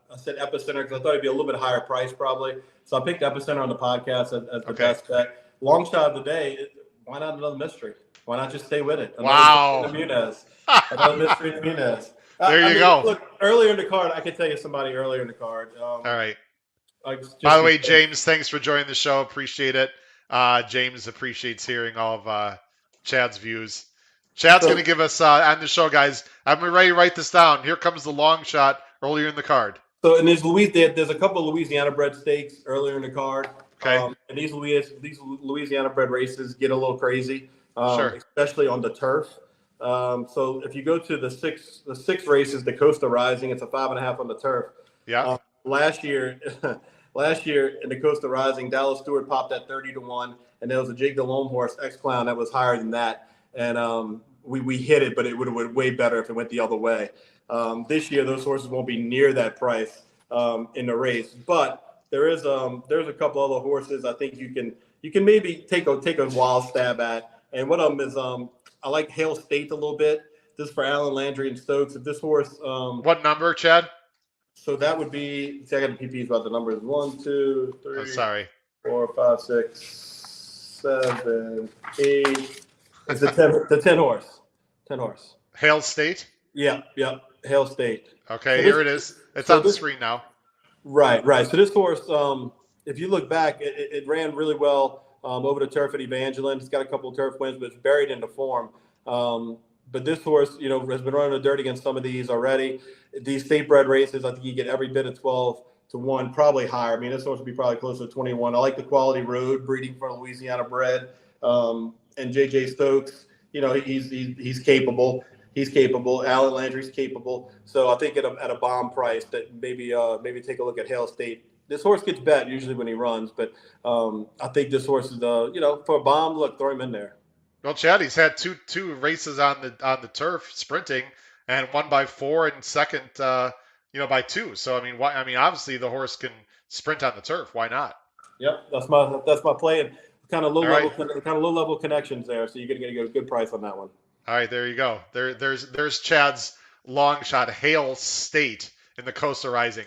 S2: I said Epicenter because I thought it'd be a little bit higher price probably. So I picked Epicenter on the podcast as the best bet. Long shot of the day, why not another mystery? Why not just stay with it?
S1: Wow.
S2: Another mystery in the Munez.
S1: There you go.
S2: Look, earlier in the card, I could tell you somebody earlier in the card.
S1: All right. By the way, James, thanks for joining the show. Appreciate it. James appreciates hearing all of Chad's views. Chad's going to give us on the show, guys. I'm ready to write this down. Here comes the long shot earlier in the card.
S2: So, and there's a couple of Louisiana bred stakes earlier in the card.
S1: Okay.
S2: And these Louisiana bred races get a little crazy,
S1: Sure.
S2: especially on the turf. So if you go to the six races, the Costa Rising, it's a 5.5 on the turf.
S1: Yeah.
S2: Last year in the Costa Rising, Dallas Stewart popped at 30 to 1, and there was a Jake Delhomme horse, X Clown, that was higher than that. And we hit it, but it would have been way better if it went the other way. This year, those horses won't be near that price in the race, but there's a couple other horses I think you can maybe take a wild stab at. And one of them is I like Hale State a little bit. This is for Alan Landry and Stokes. If this horse,
S1: what number, Chad?
S2: So that would be. See, I got the PPs about the numbers. 1, 2, 3.
S1: Oh, sorry.
S2: 4, 5, 6, 7, 8. It's the 10 horse. 10 horse.
S1: Hale State.
S2: Yeah. Hail State.
S1: Okay,
S2: So
S1: here
S2: this,
S1: it is. It's
S2: so
S1: on the
S2: this,
S1: screen now.
S2: right. So this horse, if you look back, it ran really well over the turf at Evangeline. It's got a couple of turf wins, but it's buried into form. But this horse, has been running the dirt against some of these already. These state bred races, I think you get every bit of 12-1, probably higher. I mean, this horse would be probably closer to 21. I like the quality road breeding for Louisiana bred. And JJ Stokes, he's capable. He's capable. Alan Landry's capable. So I think at a bomb price that maybe take a look at Hail State. This horse gets bet usually when he runs, but I think this horse is for a bomb. Look, throw him in there.
S1: Well, Chad, he's had two races on the turf sprinting, and one by 4 and second, by 2. So I mean, why? I mean, obviously the horse can sprint on the turf. Why not?
S2: Yep, that's my play, and kind of low
S1: All
S2: level
S1: right.
S2: kind of low level connections there. So you're gonna get a good price on that one.
S1: All right, there you go. There's Chad's long shot, Hail State in the Coastal Rising.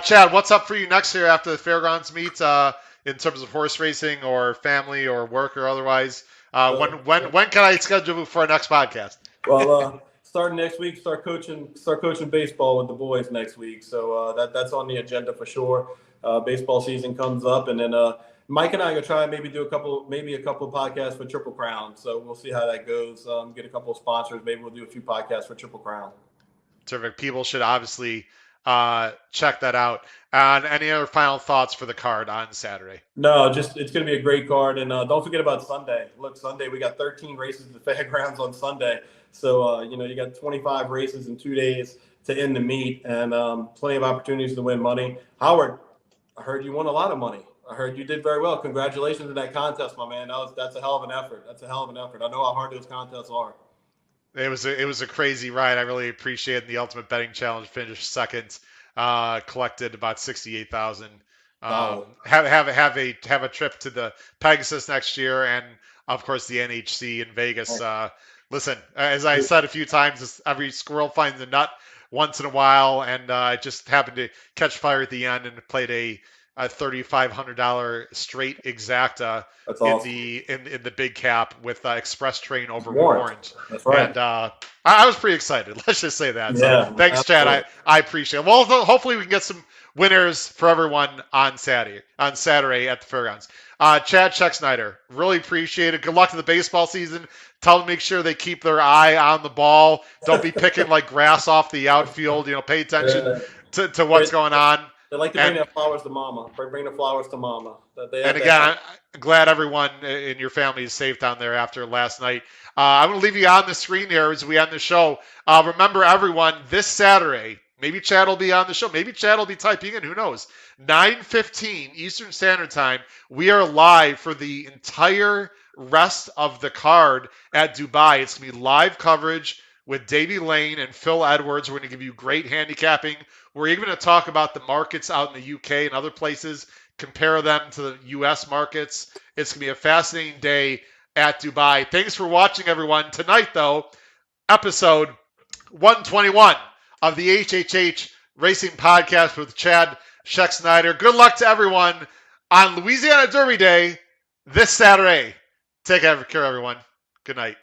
S1: Chad, what's up for you next year after the Fairgrounds meet in terms of horse racing or family or work or otherwise? When can I schedule you for our next podcast?
S2: Well, starting next week, start coaching baseball with the boys next week. So that's on the agenda for sure. Baseball season comes up, and then Mike and I are gonna try and maybe do a couple of podcasts for Triple Crown. So we'll see how that goes. Get a couple of sponsors. Maybe we'll do a few podcasts for Triple Crown.
S1: Terrific. People should obviously check that out. And any other final thoughts for the card on Saturday?
S2: No, just it's going to be a great card, and don't forget about Sunday. Look, Sunday we got 13 races at the Fairgrounds on Sunday, so you got 25 races in 2 days to end the meet, and plenty of opportunities to win money. Howard, I heard you won a lot of money. I heard you did very well. Congratulations in that contest, my man. That's a hell of an effort. That's a hell of an effort. I know how hard those contests are.
S1: It was a crazy ride. I really appreciated the Ultimate Betting Challenge. Finished second, collected about 68,000.
S2: Wow.
S1: Have a trip to the Pegasus next year, and of course the NHC in Vegas. Listen, as I said a few times, every squirrel finds a nut once in a while, and I just happened to catch fire at the end and played a $3,500 straight exacta
S2: That's
S1: in
S2: awesome.
S1: the big cap with Express Train over
S2: Warrant.
S1: Warrant.
S2: That's right.
S1: And I was pretty excited. Let's just say that.
S2: Yeah,
S1: So thanks, Chad.
S2: absolutely.
S1: I appreciate it. Well, hopefully we can get some winners for everyone on Saturday at the Fairgrounds. Chad Schexnayder, really appreciate it. Good luck to the baseball season. Tell them to make sure they keep their eye on the ball. Don't be picking like grass off the outfield. Pay attention to what's going on.
S2: They like to bring their flowers to mama. Bring the flowers to mama.
S1: And again, I'm glad everyone in your family is safe down there after last night. I'm going to leave you on the screen here as we end the show. Remember, everyone, this Saturday, maybe Chad will be on the show. Maybe Chad will be typing in. Who knows? 9:15 Eastern Standard Time. We are live for the entire rest of the card at Dubai. It's going to be live coverage with Davey Lane and Phil Edwards. We're going to give you great handicapping. We're even going to talk about the markets out in the UK and other places, compare them to the US markets. It's going to be a fascinating day at Dubai. Thanks for watching, everyone. Tonight, though, episode 121 of the HHH Racing Podcast with Chad Schexnayder. Good luck to everyone on Louisiana Derby Day this Saturday. Take care, everyone. Good night.